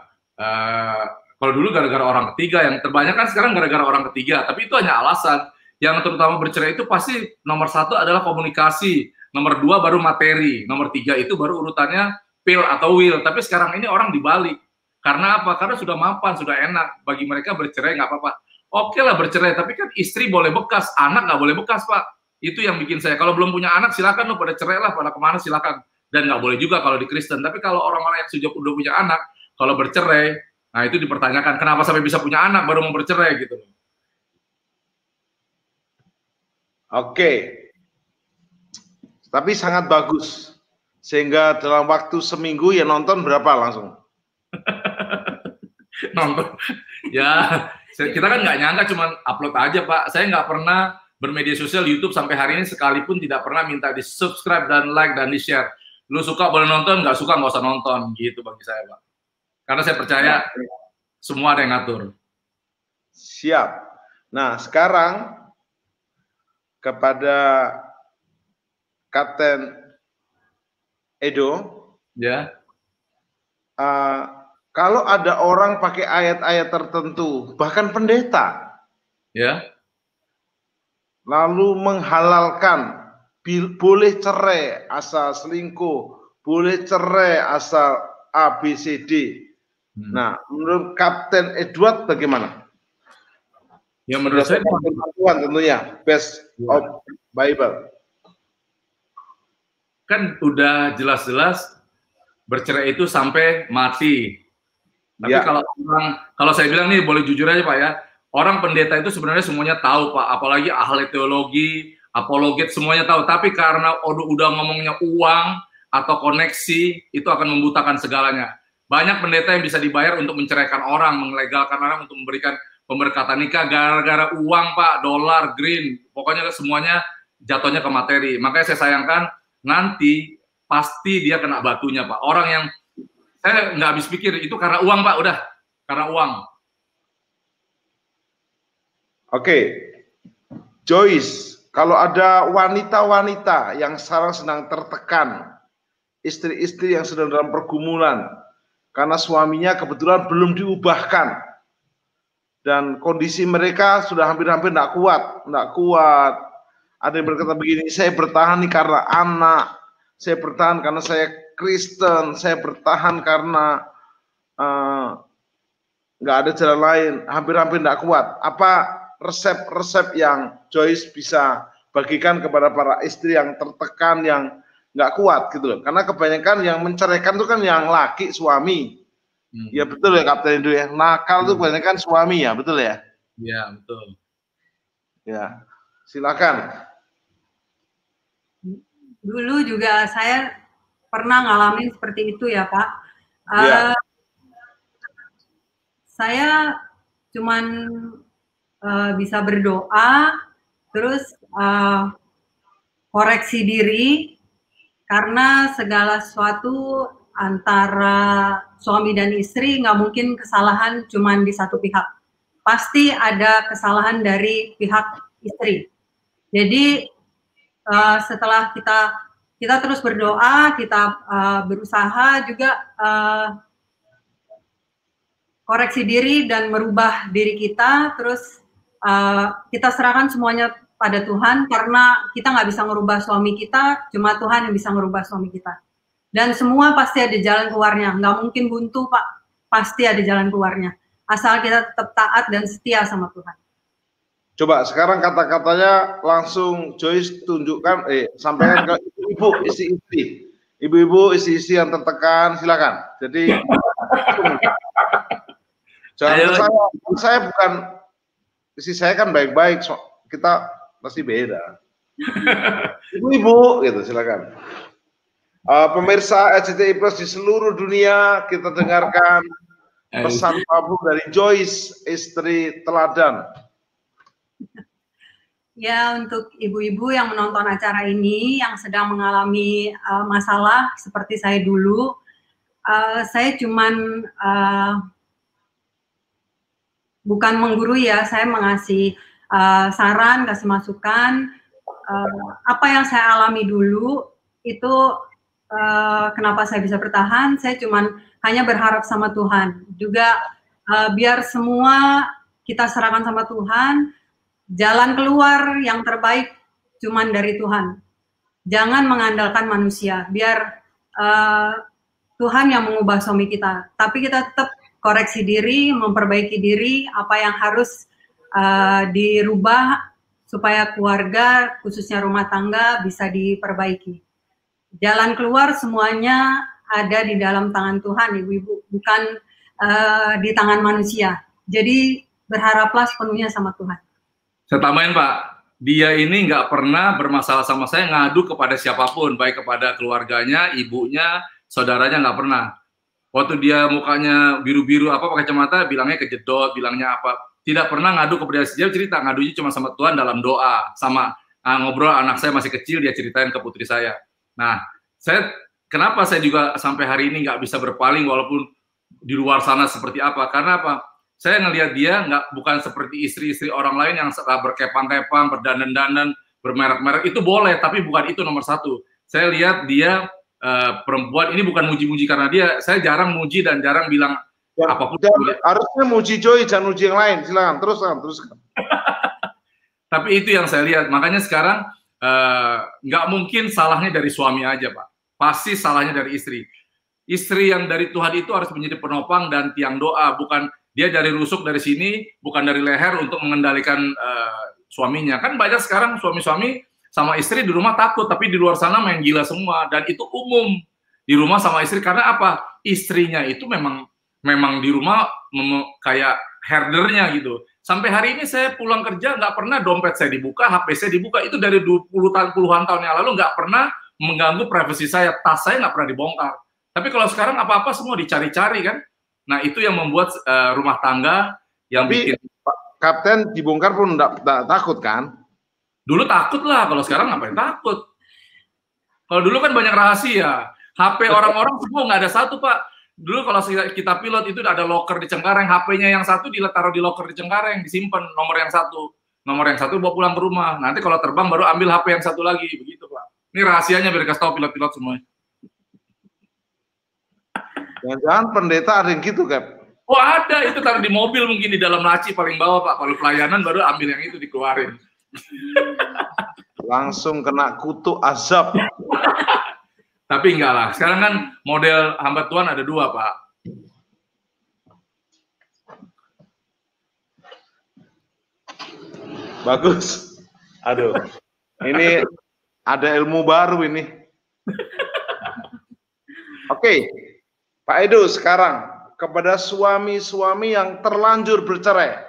kalau dulu gara-gara orang ketiga, yang terbanyak kan sekarang gara-gara orang ketiga, tapi itu hanya alasan. Yang terutama bercerai itu pasti nomor 1 adalah komunikasi, nomor 2 baru materi, nomor 3 itu baru urutannya pill atau will, tapi sekarang ini orang dibalik. Karena apa? Karena sudah mapan, sudah enak. Bagi mereka bercerai nggak apa-apa. Oke lah bercerai, tapi kan istri boleh bekas, anak nggak boleh bekas Pak. Itu yang bikin saya, kalau belum punya anak silakan lo pada cerai lah, pada kemana silakan. Dan nggak boleh juga kalau di Kristen. Tapi kalau orang-orang yang sudah punya anak, kalau bercerai, nah itu dipertanyakan kenapa sampai bisa punya anak baru mau bercerai gitu. Oke, tapi sangat bagus. Sehingga dalam waktu seminggu ya nonton berapa langsung? Nonton, ya kita kan nggak nyangka cuman upload aja Pak. Saya nggak pernah bermedia sosial YouTube sampai hari ini sekalipun tidak pernah minta di subscribe dan like dan di share. Lu suka boleh nonton, nggak suka nggak usah nonton, gitu bagi saya Pak. Karena saya percaya semua ada yang ngatur. Siap. Nah sekarang kepada Kapten Edo, ya. Kalau ada orang pakai ayat-ayat tertentu, bahkan pendeta, ya, lalu menghalalkan boleh cerai asal selingkuh, boleh cerai asal A, B, C, D. Nah, menurut Kapten Edward bagaimana? Ya menurut saya tentunya best of Bible. Kan udah jelas-jelas bercerai itu sampai mati. Tapi kalau saya bilang nih boleh jujur aja Pak ya, orang pendeta itu sebenarnya semuanya tahu Pak, apalagi ahli teologi, apologet semuanya tahu. Tapi karena udah ngomongnya uang atau koneksi, itu akan membutakan segalanya. Banyak pendeta yang bisa dibayar untuk menceraikan orang, melegalkan orang untuk memberikan pemberkatan nikah gara-gara uang Pak, dolar, green, pokoknya semuanya jatuhnya ke materi. Makanya saya sayangkan nanti pasti dia kena batunya Pak. Orang yang saya nggak habis pikir itu karena uang Pak, udah karena uang. Oke, Joyce, kalau ada wanita-wanita yang sekarang sedang tertekan, istri-istri yang sedang dalam pergumulan karena suaminya kebetulan belum diubahkan dan kondisi mereka sudah hampir-hampir tidak kuat. Ada yang berkata begini, saya bertahan nih karena anak, saya bertahan karena saya Kristen, saya bertahan karena nggak ada jalan lain, hampir-hampir tidak kuat. Apa resep-resep yang Joyce bisa bagikan kepada para istri yang tertekan, yang nggak kuat gitu loh? Karena kebanyakan yang menceraikan itu kan yang laki, suami. Ya betul ya Kapten Indo ya. Nakal itu kebanyakan suami ya, betul ya? Iya betul. Ya, silakan. Dulu juga saya pernah ngalamin seperti itu ya Pak. Saya cuman bisa berdoa, terus koreksi diri, karena segala sesuatu antara suami dan istri nggak mungkin kesalahan cuman di satu pihak. Pasti ada kesalahan dari pihak istri. Jadi setelah kita terus berdoa, kita berusaha juga koreksi diri dan merubah diri kita, terus kita serahkan semuanya pada Tuhan, karena kita nggak bisa merubah suami kita, cuma Tuhan yang bisa merubah suami kita. Dan semua pasti ada jalan keluarnya, nggak mungkin buntu Pak, pasti ada jalan keluarnya. asal kita tetap taat dan setia sama Tuhan. Coba sekarang kata-katanya langsung Joyce tunjukkan, sampaikan ke ibu istri-istri. Ibu-ibu istri-istri yang tertekan, silakan. Jadi jangan saya bukan istri saya kan baik-baik, kita pasti beda. Ibu-ibu gitu, silakan. Pemirsa RCTI Plus di seluruh dunia, kita dengarkan pesan Prabu dari Joyce, istri teladan. Ya, untuk ibu-ibu yang menonton acara ini yang sedang mengalami masalah seperti saya dulu, saya cuman bukan menggurui ya, saya mengasih saran, kasih masukan. Apa yang saya alami dulu itu kenapa saya bisa bertahan, saya cuman hanya berharap sama Tuhan. Juga biar semua kita serahkan sama Tuhan. Jalan keluar yang terbaik cuman dari Tuhan. Jangan mengandalkan manusia. Biar Tuhan yang mengubah suami kita. Tapi kita tetap koreksi diri, memperbaiki diri, apa yang harus dirubah supaya keluarga, khususnya rumah tangga, bisa diperbaiki. Jalan keluar semuanya ada di dalam tangan Tuhan, ibu-ibu, bukan di tangan manusia. Jadi berharaplah sepenuhnya sama Tuhan. Saya tambahin Pak, dia ini nggak pernah bermasalah sama saya ngadu kepada siapapun, baik kepada keluarganya, ibunya, saudaranya, nggak pernah. Waktu dia mukanya biru-biru apa pakai kacamata, bilangnya kejedot, bilangnya apa. Tidak pernah ngadu kepada dia cerita, ngadunya cuma sama Tuhan dalam doa, sama ngobrol anak saya masih kecil, dia ceritain ke putri saya. Nah, kenapa saya juga sampai hari ini nggak bisa berpaling walaupun di luar sana seperti apa? Karena apa? Saya ngelihat dia bukan seperti istri-istri orang lain yang berkepang-kepang, berdandan-dandan, bermerek-merek, itu boleh, tapi bukan itu nomor satu. Saya lihat dia perempuan, ini bukan muji-muji karena dia, saya jarang muji dan jarang bilang apapun. Harusnya muji Joy, jangan muji yang lain, silakan, teruskan. Tapi itu yang saya lihat, makanya sekarang nggak mungkin salahnya dari suami aja Pak, pasti salahnya dari istri. Istri yang dari Tuhan itu harus menjadi penopang dan tiang doa, bukan dia dari rusuk dari sini, bukan dari leher untuk mengendalikan suaminya. Kan banyak sekarang suami-suami sama istri di rumah takut, tapi di luar sana main gila semua. Dan itu umum di rumah sama istri. Karena apa? Istrinya itu memang di rumah kayak herdernya gitu. Sampai hari ini saya pulang kerja nggak pernah dompet saya dibuka, HP saya dibuka. Itu dari puluhan tahun yang lalu nggak pernah mengganggu privasi saya. Tas saya nggak pernah dibongkar. Tapi kalau sekarang apa-apa semua dicari-cari kan. Nah, itu yang membuat rumah tangga yang bikin... Kapten dibongkar pun enggak takut kan? Dulu takut lah, kalau sekarang ngapain takut? Kalau dulu kan banyak rahasia. HP orang-orang semua nggak ada satu, Pak. Dulu kalau kita pilot itu ada locker di Cengkareng, HP-nya yang satu taruh di locker di Cengkareng, disimpan nomor yang satu. Nomor yang satu bawa pulang ke rumah. Nanti kalau terbang baru ambil HP yang satu lagi, begitu, Pak. Ini rahasianya biar kasih tahu pilot-pilot semua. Jangan-jangan pendeta ada yang gitu, Kap? Oh ada, itu taruh di mobil mungkin di dalam laci paling bawah Pak. Kalau pelayanan baru ambil yang itu dikeluarin. Langsung kena kutuk azab. Tapi enggak lah, sekarang kan model hamba Tuhan ada dua Pak. Bagus. Aduh, ini ada ilmu baru ini. Oke. Pak Edo, sekarang kepada suami-suami yang terlanjur bercerai,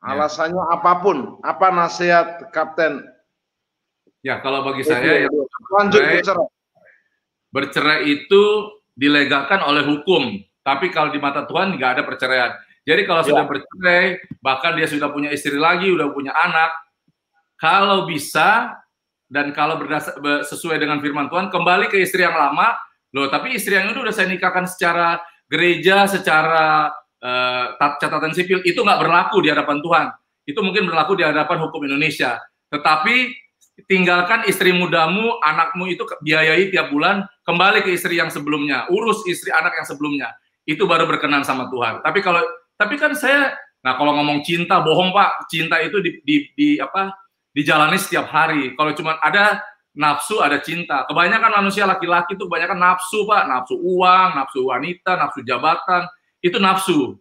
alasannya apapun, apa nasihat Kapten? Ya, kalau bagi saya yang bercerai itu dilegalkan oleh hukum, tapi kalau di mata Tuhan nggak ada perceraian. Jadi kalau sudah bercerai, bahkan dia sudah punya istri lagi, sudah punya anak, kalau bisa dan kalau sesuai dengan firman Tuhan, kembali ke istri yang lama. Loh, tapi istri yang itu udah saya nikahkan secara gereja, secara catatan sipil, itu nggak berlaku di hadapan Tuhan. Itu mungkin berlaku di hadapan hukum Indonesia. Tetapi tinggalkan istri mudamu, anakmu itu biayai tiap bulan, kembali ke istri yang sebelumnya, urus istri anak yang sebelumnya. Itu baru berkenan sama Tuhan. Tapi kan saya, nah kalau ngomong cinta, bohong Pak, cinta itu dijalani setiap hari. Kalau cuma ada nafsu, ada cinta. Kebanyakan manusia laki-laki itu kebanyakan nafsu, Pak. Nafsu uang, nafsu wanita, nafsu jabatan. Itu nafsu.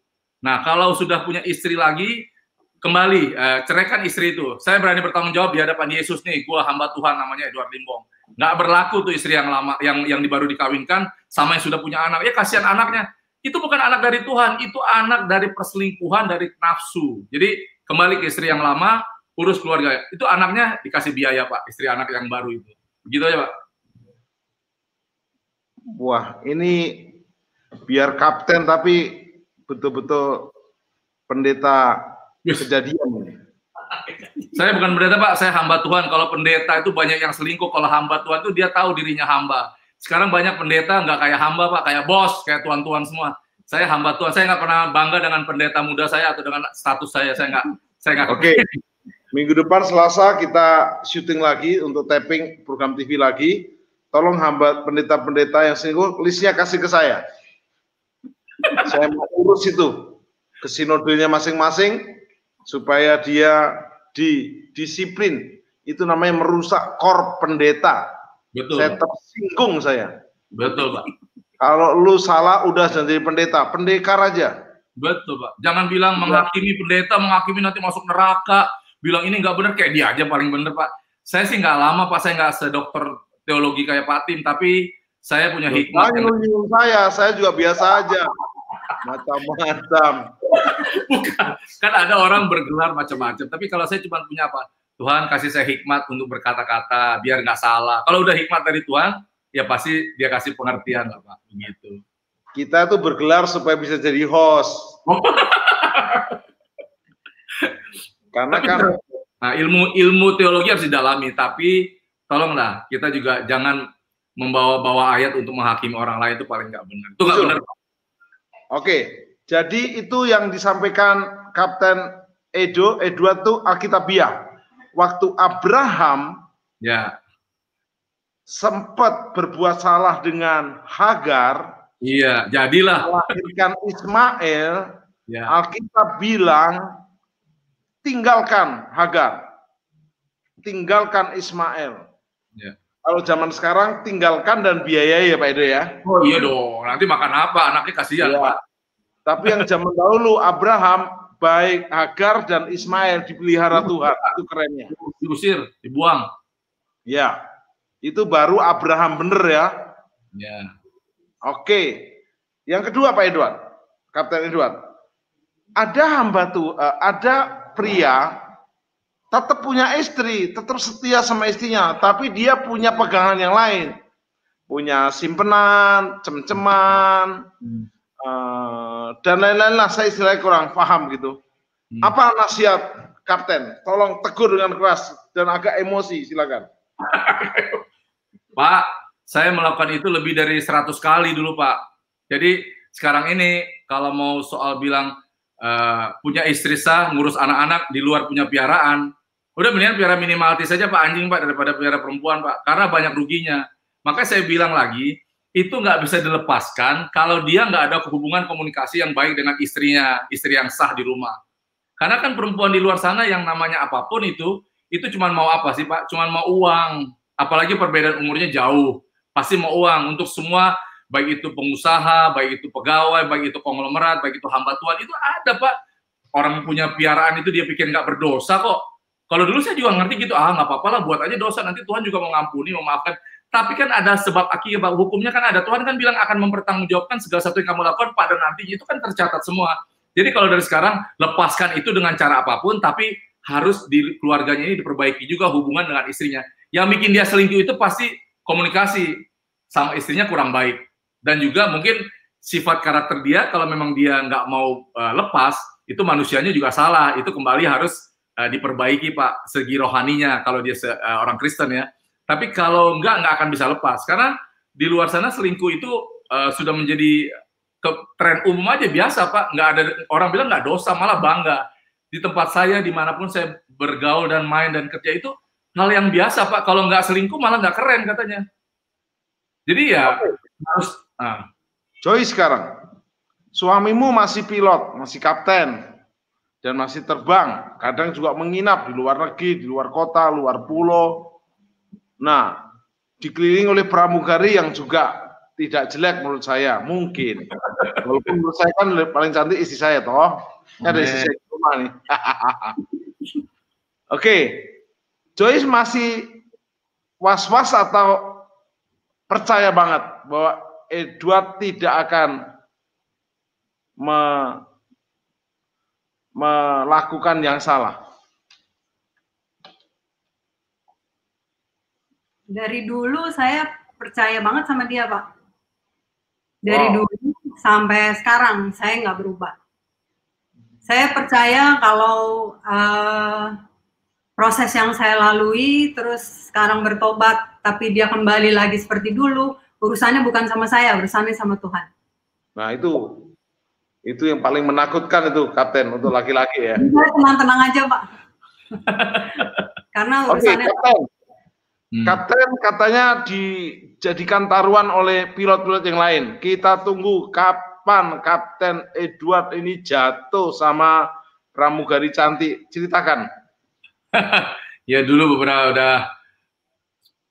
Nah, kalau sudah punya istri lagi, kembali ceraikan istri itu. Saya berani bertanggung jawab di hadapan Yesus nih, gua hamba Tuhan namanya Edward Limbong. Nggak berlaku tuh istri yang lama, yang baru dikawinkan sama yang sudah punya anak. Ya kasihan anaknya. Itu bukan anak dari Tuhan, itu anak dari perselingkuhan, dari nafsu. Jadi kembali ke istri yang lama, urus keluarga. Itu anaknya dikasih biaya, Pak, istri anak yang baru itu. Begitu aja, Pak. Wah, ini biar kapten tapi betul-betul pendeta kejadian ini. Saya bukan pendeta, Pak, saya hamba Tuhan. Kalau pendeta itu banyak yang selingkuh, kalau hamba Tuhan itu dia tahu dirinya hamba. Sekarang banyak pendeta nggak kayak hamba, Pak, kayak bos, kayak tuan-tuan semua. Saya hamba Tuhan, saya nggak pernah bangga dengan pendeta muda saya atau dengan status saya nggak. Oke. Minggu depan Selasa kita syuting lagi untuk taping program TV lagi. Tolong hamba pendeta-pendeta yang selingkuh, listnya kasih ke saya. Saya mau urus itu ke sinodenya masing-masing supaya dia disiplin. Itu namanya merusak kor pendeta. Betul. Saya tersinggung saya. Betul, Pak. Kalau lu salah udah jadi pendeta, pendekar aja. Betul, Pak. Jangan bilang menghakimi pendeta, menghakimi nanti masuk neraka. Bilang ini nggak benar, kayak dia aja paling benar, Pak. Saya sih nggak lama, Pak. Saya nggak sedokter teologi kayak Pak Tim, tapi saya punya hikmat. Saya juga biasa aja. Macam-macam. Bukan. Kan ada orang bergelar macam-macam. Tapi kalau saya cuma punya apa? Tuhan kasih saya hikmat untuk berkata-kata, biar nggak salah. Kalau udah hikmat dari Tuhan, ya pasti dia kasih pengertian lah, Pak. Begitu. Kita tuh bergelar supaya bisa jadi host. Karena kan nah, ilmu teologi harus didalami, tapi tolonglah kita juga jangan membawa-bawa ayat untuk menghakimi orang lain, itu paling nggak benar. Itu nggak benar, Pak. Oke, jadi itu yang disampaikan Kapten Edward tuh Alkitabiah. Waktu Abraham sempat berbuat salah dengan Hagar, jadilah melahirkan Ismail, Alkitab bilang tinggalkan Hagar, tinggalkan Ismail. Kalau zaman sekarang tinggalkan dan biayai ya Pak Edo ya. Oh iya dong, nanti makan apa? Anaknya kasihan Pak. Tapi yang zaman dahulu Abraham, baik Hagar dan Ismail dipelihara Tuhan, itu kerennya. Diusir, dibuang. Ya, itu baru Abraham bener ya. Oke, yang kedua Pak Edward, Kapten Edward, ada pria tetap punya istri, tetap setia sama istrinya, tapi dia punya pegangan yang lain, punya simpenan, cem-ceman, dan lain-lain lah. Saya istilahnya kurang paham gitu. Apa nasihat Kapten? Tolong tegur dengan keras dan agak emosi, silakan. Pak, saya melakukan itu lebih dari 100 kali dulu, Pak. Jadi sekarang ini kalau mau soal bilang punya istri sah, ngurus anak-anak di luar punya piaraan, udah mendingan piara minimaltis saja Pak, anjing Pak, daripada piara perempuan Pak, karena banyak ruginya. Makanya saya bilang lagi, itu nggak bisa dilepaskan kalau dia nggak ada hubungan komunikasi yang baik dengan istrinya, istri yang sah di rumah. Karena kan perempuan di luar sana yang namanya apapun itu cuma mau apa sih Pak? Cuma mau uang, apalagi perbedaan umurnya jauh, pasti mau uang untuk semua, baik itu pengusaha, baik itu pegawai, baik itu konglomerat, baik itu hamba Tuhan, itu ada Pak. Orang punya piaraan itu dia pikir nggak berdosa kok. Kalau dulu saya juga ngerti gitu, nggak apa-apa lah, buat aja dosa, nanti Tuhan juga mengampuni, memaafkan. Tapi kan ada sebab akibat, hukumnya kan ada. Tuhan kan bilang akan mempertanggungjawabkan segala sesuatu yang kamu lakukan pada nantinya, itu kan tercatat semua. Jadi kalau dari sekarang, lepaskan itu dengan cara apapun, tapi harus di keluarganya ini diperbaiki juga hubungan dengan istrinya. Yang bikin dia selingkuh itu pasti komunikasi sama istrinya kurang baik. Dan juga mungkin sifat karakter dia, kalau memang dia nggak mau lepas, itu manusianya juga salah. Itu kembali harus diperbaiki Pak, segi rohaninya kalau dia orang Kristen ya. Tapi kalau nggak akan bisa lepas, karena di luar sana selingkuh itu sudah menjadi tren umum aja, biasa Pak. Nggak ada orang bilang nggak dosa, malah bangga. Di tempat saya dimanapun saya bergaul dan main dan kerja itu hal yang biasa Pak. Kalau nggak selingkuh malah nggak keren katanya. Jadi ya harus. Joy, sekarang suamimu masih pilot, masih kapten, dan masih terbang, kadang juga menginap di luar negeri, di luar kota, luar pulau. Nah, dikelilingi oleh pramugari yang juga tidak jelek menurut saya, mungkin. Walaupun menurut saya kan paling cantik istri saya toh. Ada istri saya di rumah nih. Oke. Joyce masih was-was atau percaya banget bahwa Edward tidak akan melakukan yang salah? Dari dulu saya percaya banget sama dia, Pak. Dari dulu sampai sekarang saya nggak berubah. Saya percaya kalau proses yang saya lalui, terus sekarang bertobat, tapi dia kembali lagi seperti dulu, urusannya bukan sama saya, urusannya sama Tuhan. Nah itu yang paling menakutkan itu, Kapten, untuk laki-laki ya. Tenang-tenang aja, Pak. Karena urusannya... Kapten katanya dijadikan taruhan oleh pilot-pilot yang lain. Kita tunggu kapan Kapten Edward ini jatuh sama pramugari cantik. Ceritakan. Ya dulu udah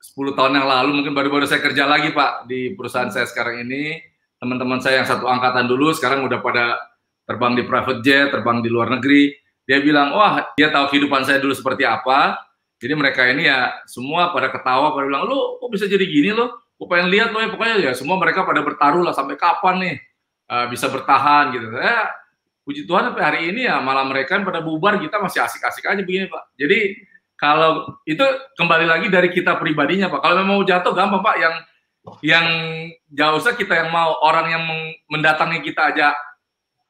10 tahun yang lalu, mungkin baru-baru saya kerja lagi Pak di perusahaan saya sekarang ini. Teman-teman saya yang satu angkatan dulu sekarang udah pada terbang di private jet, terbang di luar negeri. Dia bilang, wah dia tahu kehidupan saya dulu seperti apa. Jadi mereka ini ya semua pada ketawa, pada bilang, lo kok bisa jadi gini lo? Gue pengen lihat lo ya, pokoknya ya semua mereka pada bertaruh lah sampai kapan nih bisa bertahan gitu. Ya, puji Tuhan sampai hari ini ya malah mereka pada bubar, kita masih asik-asik aja begini Pak. Jadi kalau itu kembali lagi dari kita pribadinya Pak. Kalau memang mau jatuh gampang Pak, yang jauh usah kita yang mau, orang yang mendatangi kita aja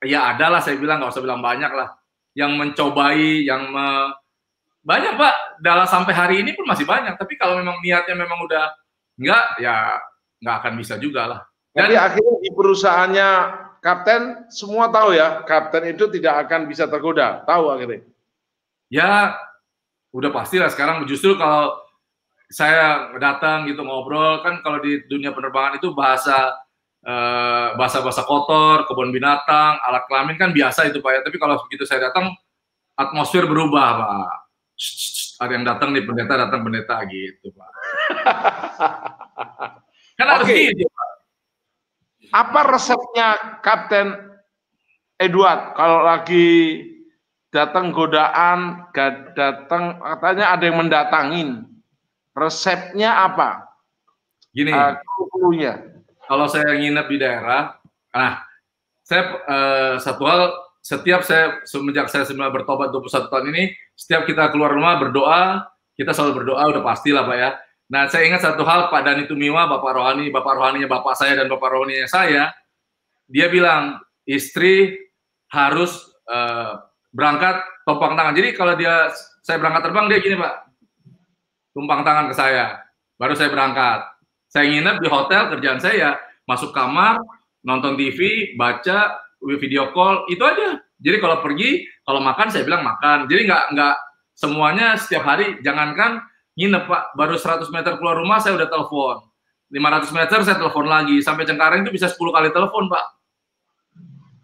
ya ada lah, saya bilang nggak usah bilang banyak lah. Yang mencobai, yang banyak Pak, dalam sampai hari ini pun masih banyak. Tapi kalau memang niatnya memang udah enggak, ya nggak akan bisa juga lah. Dan jadi akhirnya di perusahaannya Kapten semua tahu ya, Kapten itu tidak akan bisa tergoda. Tahu akhirnya? Ya, udah pastilah sekarang. Justru kalau saya datang gitu ngobrol, kan kalau di dunia penerbangan itu bahasa kotor, kebun binatang, alat kelamin kan biasa itu Pak ya. Tapi kalau begitu saya datang, atmosfer berubah Pak. Ada yang datang nih, pendeta gitu Pak. Kan harus gitu Pak. Apa resepnya Kapten Edward kalau lagi datang godaan, datang katanya ada yang mendatangin, resepnya apa? Gini, kalau saya nginep di daerah, saya satu hal, setiap semenjak saya bertobat 21 tahun ini, setiap kita keluar rumah berdoa, kita selalu berdoa, udah pastilah Pak ya. Nah, saya ingat satu hal, Pak Dani Tumiwa, Bapak rohaninya Bapak saya dan Bapak rohaninya saya, dia bilang, istri harus berangkat tumpang tangan. Jadi kalau saya berangkat terbang, dia gini Pak, tumpang tangan ke saya, baru saya berangkat. Saya nginep di hotel, kerjaan saya masuk kamar, nonton TV, baca, video call, itu aja. Jadi kalau pergi, kalau makan saya bilang makan. Jadi nggak semuanya setiap hari, jangankan nginep Pak, baru 100 meter keluar rumah saya udah telepon. 500 meter saya telepon lagi, sampai Cengkareng itu bisa 10 kali telepon Pak.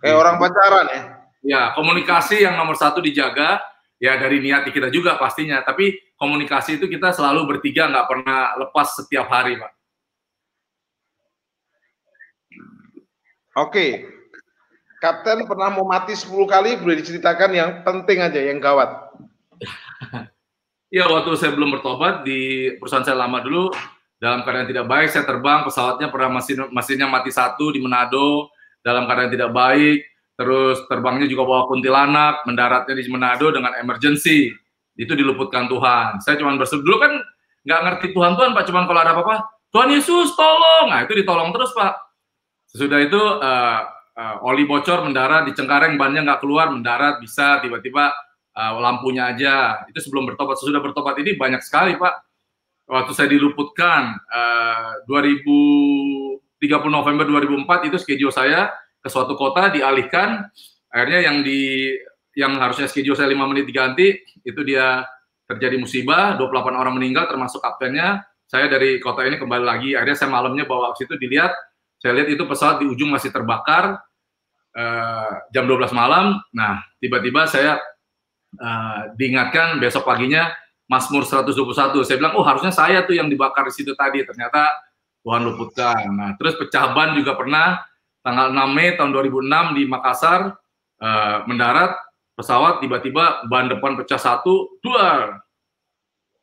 Kayak orang pacaran ya? Ya, komunikasi yang nomor 1 dijaga, ya dari niat kita juga pastinya. Tapi komunikasi itu kita selalu bertiga, nggak pernah lepas setiap hari Pak. Oke. Kapten pernah mau mati 10 kali, boleh diceritakan yang penting aja, yang gawat. Ya, waktu saya belum bertobat, di perusahaan saya lama dulu, dalam keadaan tidak baik, saya terbang, pesawatnya pernah mesinnya mati 1 di Manado, dalam keadaan tidak baik, terus terbangnya juga bawa kuntilanak, mendaratnya di Manado dengan emergency, itu diluputkan Tuhan. Saya cuma bersyukur, dulu kan nggak ngerti Tuhan Pak, cuma kalau ada apa-apa, Tuhan Yesus tolong, nah itu ditolong terus Pak. Sesudah itu, oli bocor mendarat di Cengkareng, bannya nggak keluar, mendarat bisa tiba-tiba lampunya aja. Itu sebelum bertobat. Sesudah bertobat ini banyak sekali Pak. Waktu saya diluputkan 30 November 2004 itu schedule saya ke suatu kota dialihkan. Akhirnya yang harusnya schedule saya 5 menit diganti, itu dia terjadi musibah, 28 orang meninggal termasuk kaptennya. Saya dari kota ini kembali lagi. Akhirnya saya malamnya bawa ke situ dilihat. Saya lihat itu pesawat di ujung masih terbakar. Jam 12 malam. Nah, tiba-tiba saya diingatkan besok paginya Mazmur 121. Saya bilang, oh harusnya saya tuh yang dibakar di situ tadi. Ternyata Tuhan luputkan. Nah, terus pecah ban juga pernah tanggal 6 Mei tahun 2006 di Makassar, mendarat pesawat, tiba-tiba ban depan pecah satu, duar.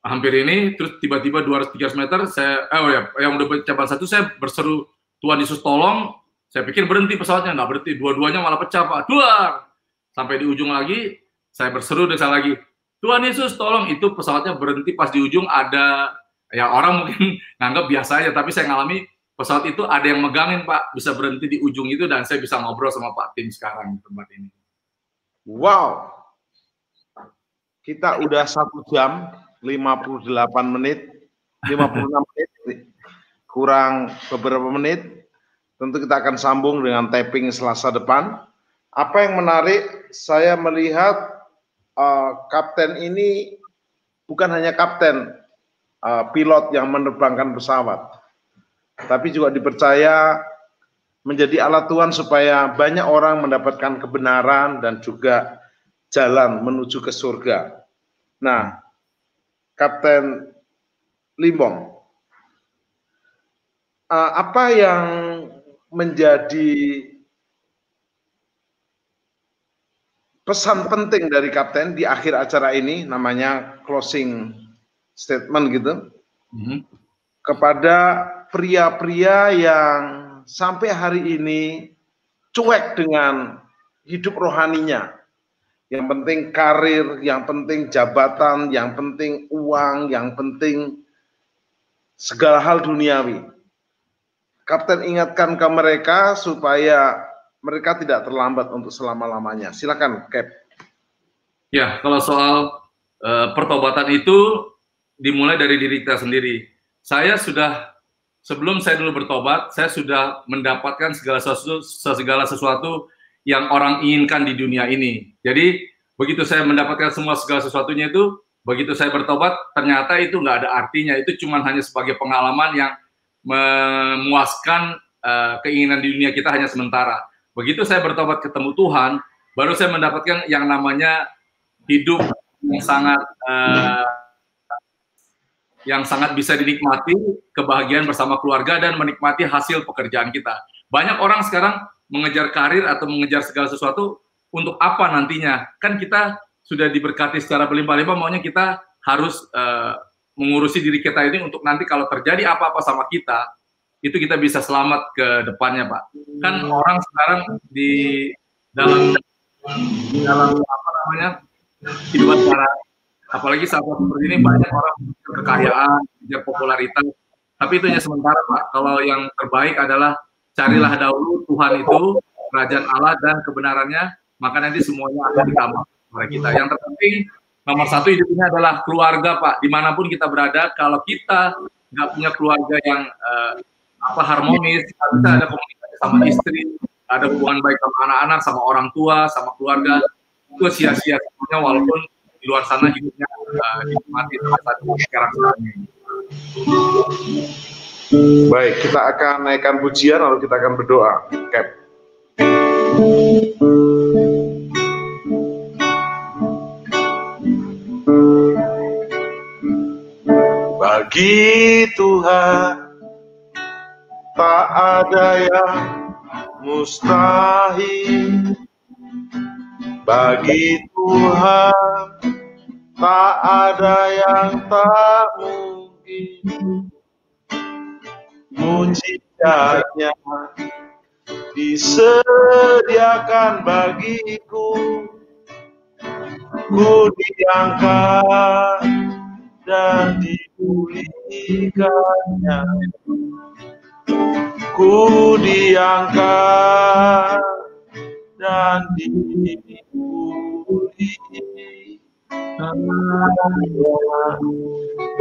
Hampir ini, terus tiba-tiba 200-300 meter, yang udah pecah ban satu, saya berseru, Tuhan Yesus tolong. Saya pikir berhenti pesawatnya, nggak berhenti, dua-duanya malah pecah, Pak, duar. Sampai di ujung lagi, saya berseru desa lagi, Tuhan Yesus tolong. Itu pesawatnya berhenti, pas di ujung ada, ya orang mungkin nganggap biasa aja, tapi saya ngalami pesawat itu ada yang megangin, Pak, bisa berhenti di ujung itu, dan saya bisa ngobrol sama Pak Tim sekarang di tempat ini. Wow, kita udah 1 jam 58 menit, 56 menit, kurang beberapa menit. Tentu kita akan sambung dengan tapping Selasa depan. Apa yang menarik, saya melihat kapten ini bukan hanya kapten pilot yang menerbangkan pesawat, tapi juga dipercaya menjadi alat Tuhan supaya banyak orang mendapatkan kebenaran dan juga jalan menuju ke surga. Nah, Kapten Limbong, apa yang menjadi pesan penting dari Kapten di akhir acara ini, namanya closing statement gitu, kepada pria-pria yang sampai hari ini cuek dengan hidup rohaninya. Yang penting karir, yang penting jabatan, yang penting uang, yang penting segala hal duniawi. Kapten ingatkan ke mereka supaya mereka tidak terlambat untuk selama-lamanya. Silakan, Cap. Ya, kalau soal pertobatan itu dimulai dari diri kita sendiri. Saya sudah, sebelum saya dulu bertobat, saya sudah mendapatkan segala sesuatu yang orang inginkan di dunia ini. Jadi, begitu saya mendapatkan segala sesuatunya itu, begitu saya bertobat, ternyata itu nggak ada artinya. Itu cuma hanya sebagai pengalaman yang memuaskan keinginan di dunia kita hanya sementara. Begitu saya bertobat ketemu Tuhan, baru saya mendapatkan yang namanya hidup yang sangat bisa dinikmati, kebahagiaan bersama keluarga dan menikmati hasil pekerjaan kita. Banyak orang sekarang mengejar karir atau mengejar segala sesuatu untuk apa nantinya? Kan kita sudah diberkati secara berlimpah-limpah, maunya kita harus mengurusi diri kita ini untuk nanti kalau terjadi apa-apa sama kita, itu kita bisa selamat ke depannya, Pak. Kan orang sekarang di dalam apa namanya kehidupan sekarang, apalagi saat seperti ini banyak orang kekayaan, popularitas, tapi itu hanya sementara, Pak. Kalau yang terbaik adalah carilah dahulu Tuhan itu, kerajaan Allah dan kebenarannya, maka nanti semuanya akan ditambah oleh kita. Yang terpenting nomor satu hidup ini adalah keluarga, Pak. Dimanapun kita berada, kalau kita nggak punya keluarga yang harmonis, kita ada komunikasi sama istri, ada hubungan baik sama anak-anak, sama orang tua, sama keluarga, itu sia-sia semuanya, walaupun di luar sana hidupnya dinikmati sekarang. Baik, kita akan naikkan pujian lalu kita akan berdoa. Cap. Bagi Tuhan tak ada yang mustahil. Bagi Tuhan tak ada yang tak mungkin. Mujizatnya disediakan bagiku, ku diangkat dan dipulihkannya, ku diangkat dan dipulihkannya.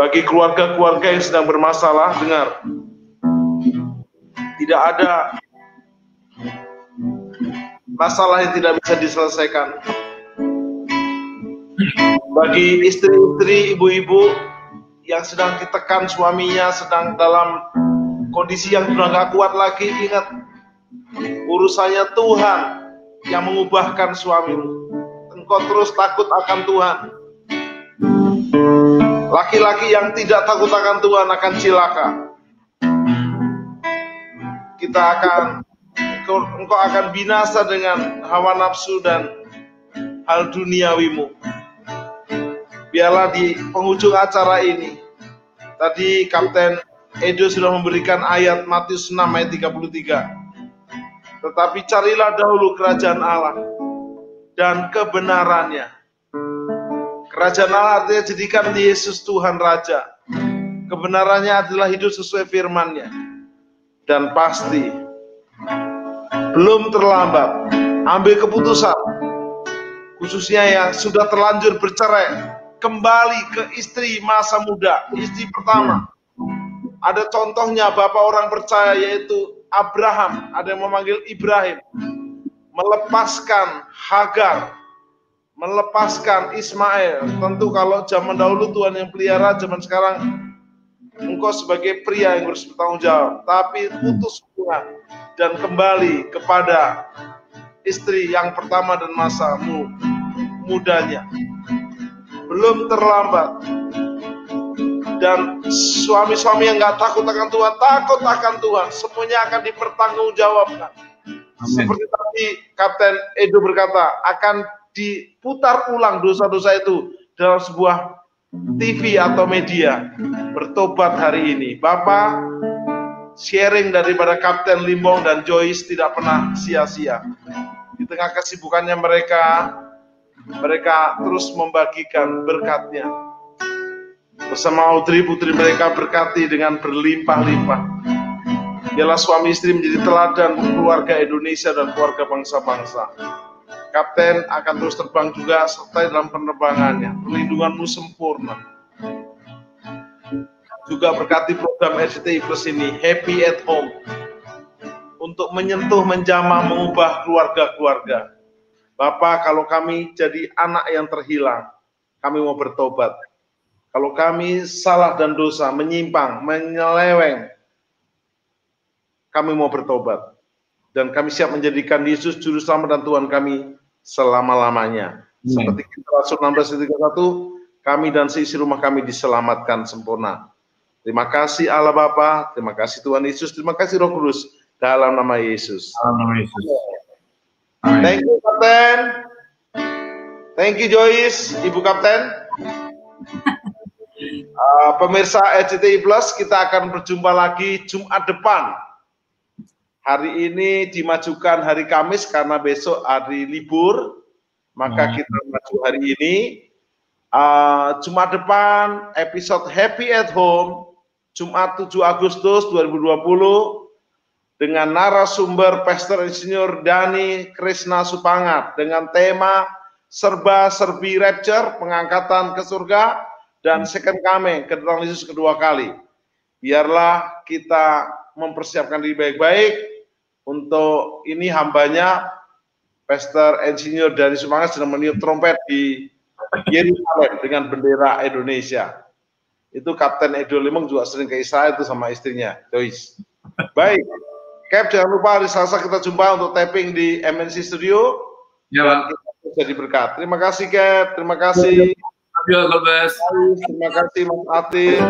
Bagi keluarga-keluarga yang sedang bermasalah, dengar, tidak ada masalah yang tidak bisa diselesaikan. Bagi istri-istri, ibu-ibu yang sedang ditekan suaminya, sedang dalam kondisi yang sudah gak kuat lagi, ingat, urusannya Tuhan yang mengubahkan suamimu. Engkau terus takut akan Tuhan. Laki-laki yang tidak takut akan Tuhan akan cilaka. Kita akan engkau akan binasa dengan hawa nafsu dan hal duniawimu. Biarlah di penghujung acara ini, tadi Kapten Edo sudah memberikan ayat Matius 6 ayat 33. Tetapi carilah dahulu kerajaan Allah dan kebenarannya. Kerajaan Allah artinya jadikan Yesus Tuhan Raja. Kebenarannya adalah hidup sesuai firman-Nya. Dan pasti belum terlambat ambil keputusan, khususnya yang sudah terlanjur bercerai, kembali ke istri masa muda, istri pertama. Ada contohnya bapak orang percaya yaitu Abraham, ada yang memanggil Ibrahim, melepaskan Hagar, melepaskan Ismail. Tentu kalau zaman dahulu Tuhan yang pelihara, zaman sekarang engkau sebagai pria yang harus bertanggung jawab. Tapi putus hubungan dan kembali kepada istri yang pertama dan masa mudanya. Belum terlambat. Dan suami-suami yang nggak takut akan Tuhan, takut akan Tuhan, semuanya akan dipertanggungjawabkan. Amen. Seperti tadi Kapten Edo berkata, akan diputar ulang dosa-dosa itu dalam sebuah TV atau media. Bertobat hari ini. Bapak, sharing daripada Kapten Limbong dan Joyce tidak pernah sia-sia. Di tengah kesibukannya mereka terus membagikan berkat-Nya. Bersama Audrey, putri mereka berkati dengan berlimpah-limpah. Biarlah suami istri menjadi teladan keluarga Indonesia dan keluarga bangsa-bangsa. Kapten akan terus terbang juga serta dalam penerbangannya. Perlindungan-Mu sempurna. Juga berkati program RCTI Plus ini, Happy at Home, untuk menyentuh, menjamah, mengubah keluarga-keluarga. Bapak, kalau kami jadi anak yang terhilang, kami mau bertobat. Kalau kami salah dan dosa, menyimpang, menyeleweng, kami mau bertobat. Dan kami siap menjadikan Yesus Juru Selamat dan Tuhan kami selama-lamanya. Seperti Rasul 16:31, kami dan seisi rumah kami diselamatkan sempurna. Terima kasih Allah Bapa, terima kasih Tuhan Yesus, terima kasih Roh Kudus, dalam nama Yesus. Dalam nama Yesus. Amin. Thank you Kapten. Thank you Joyce, Ibu Kapten. Pemirsa RCTI Plus, kita akan berjumpa lagi Jumat depan. Hari ini dimajukan hari Kamis karena besok hari libur, maka kita maju hari ini. Jumat depan episode Happy at Home, Jumat 7 Agustus 2020 dengan narasumber Pastor Insinyur Dani Krisna Supangat dengan tema serba-serbi rapture, pengangkatan ke surga, dan second coming, kedatangan Yesus kedua kali. Biarlah kita mempersiapkan diri baik-baik untuk ini. Hambanya Pastor Insinyur Dani Supangat sedang meniup trompet di Yerusalem dengan bendera Indonesia. Itu Kapten Edo Limong juga sering ke Israel itu sama istrinya, Joyce. Baik, Cap, jangan lupa hari Selasa kita jumpa untuk tapping di MNC Studio. Ya, Pak. Kita jadi berkat. Terima kasih, Cap. Terima kasih. God bless. Terima kasih, Mas Atif.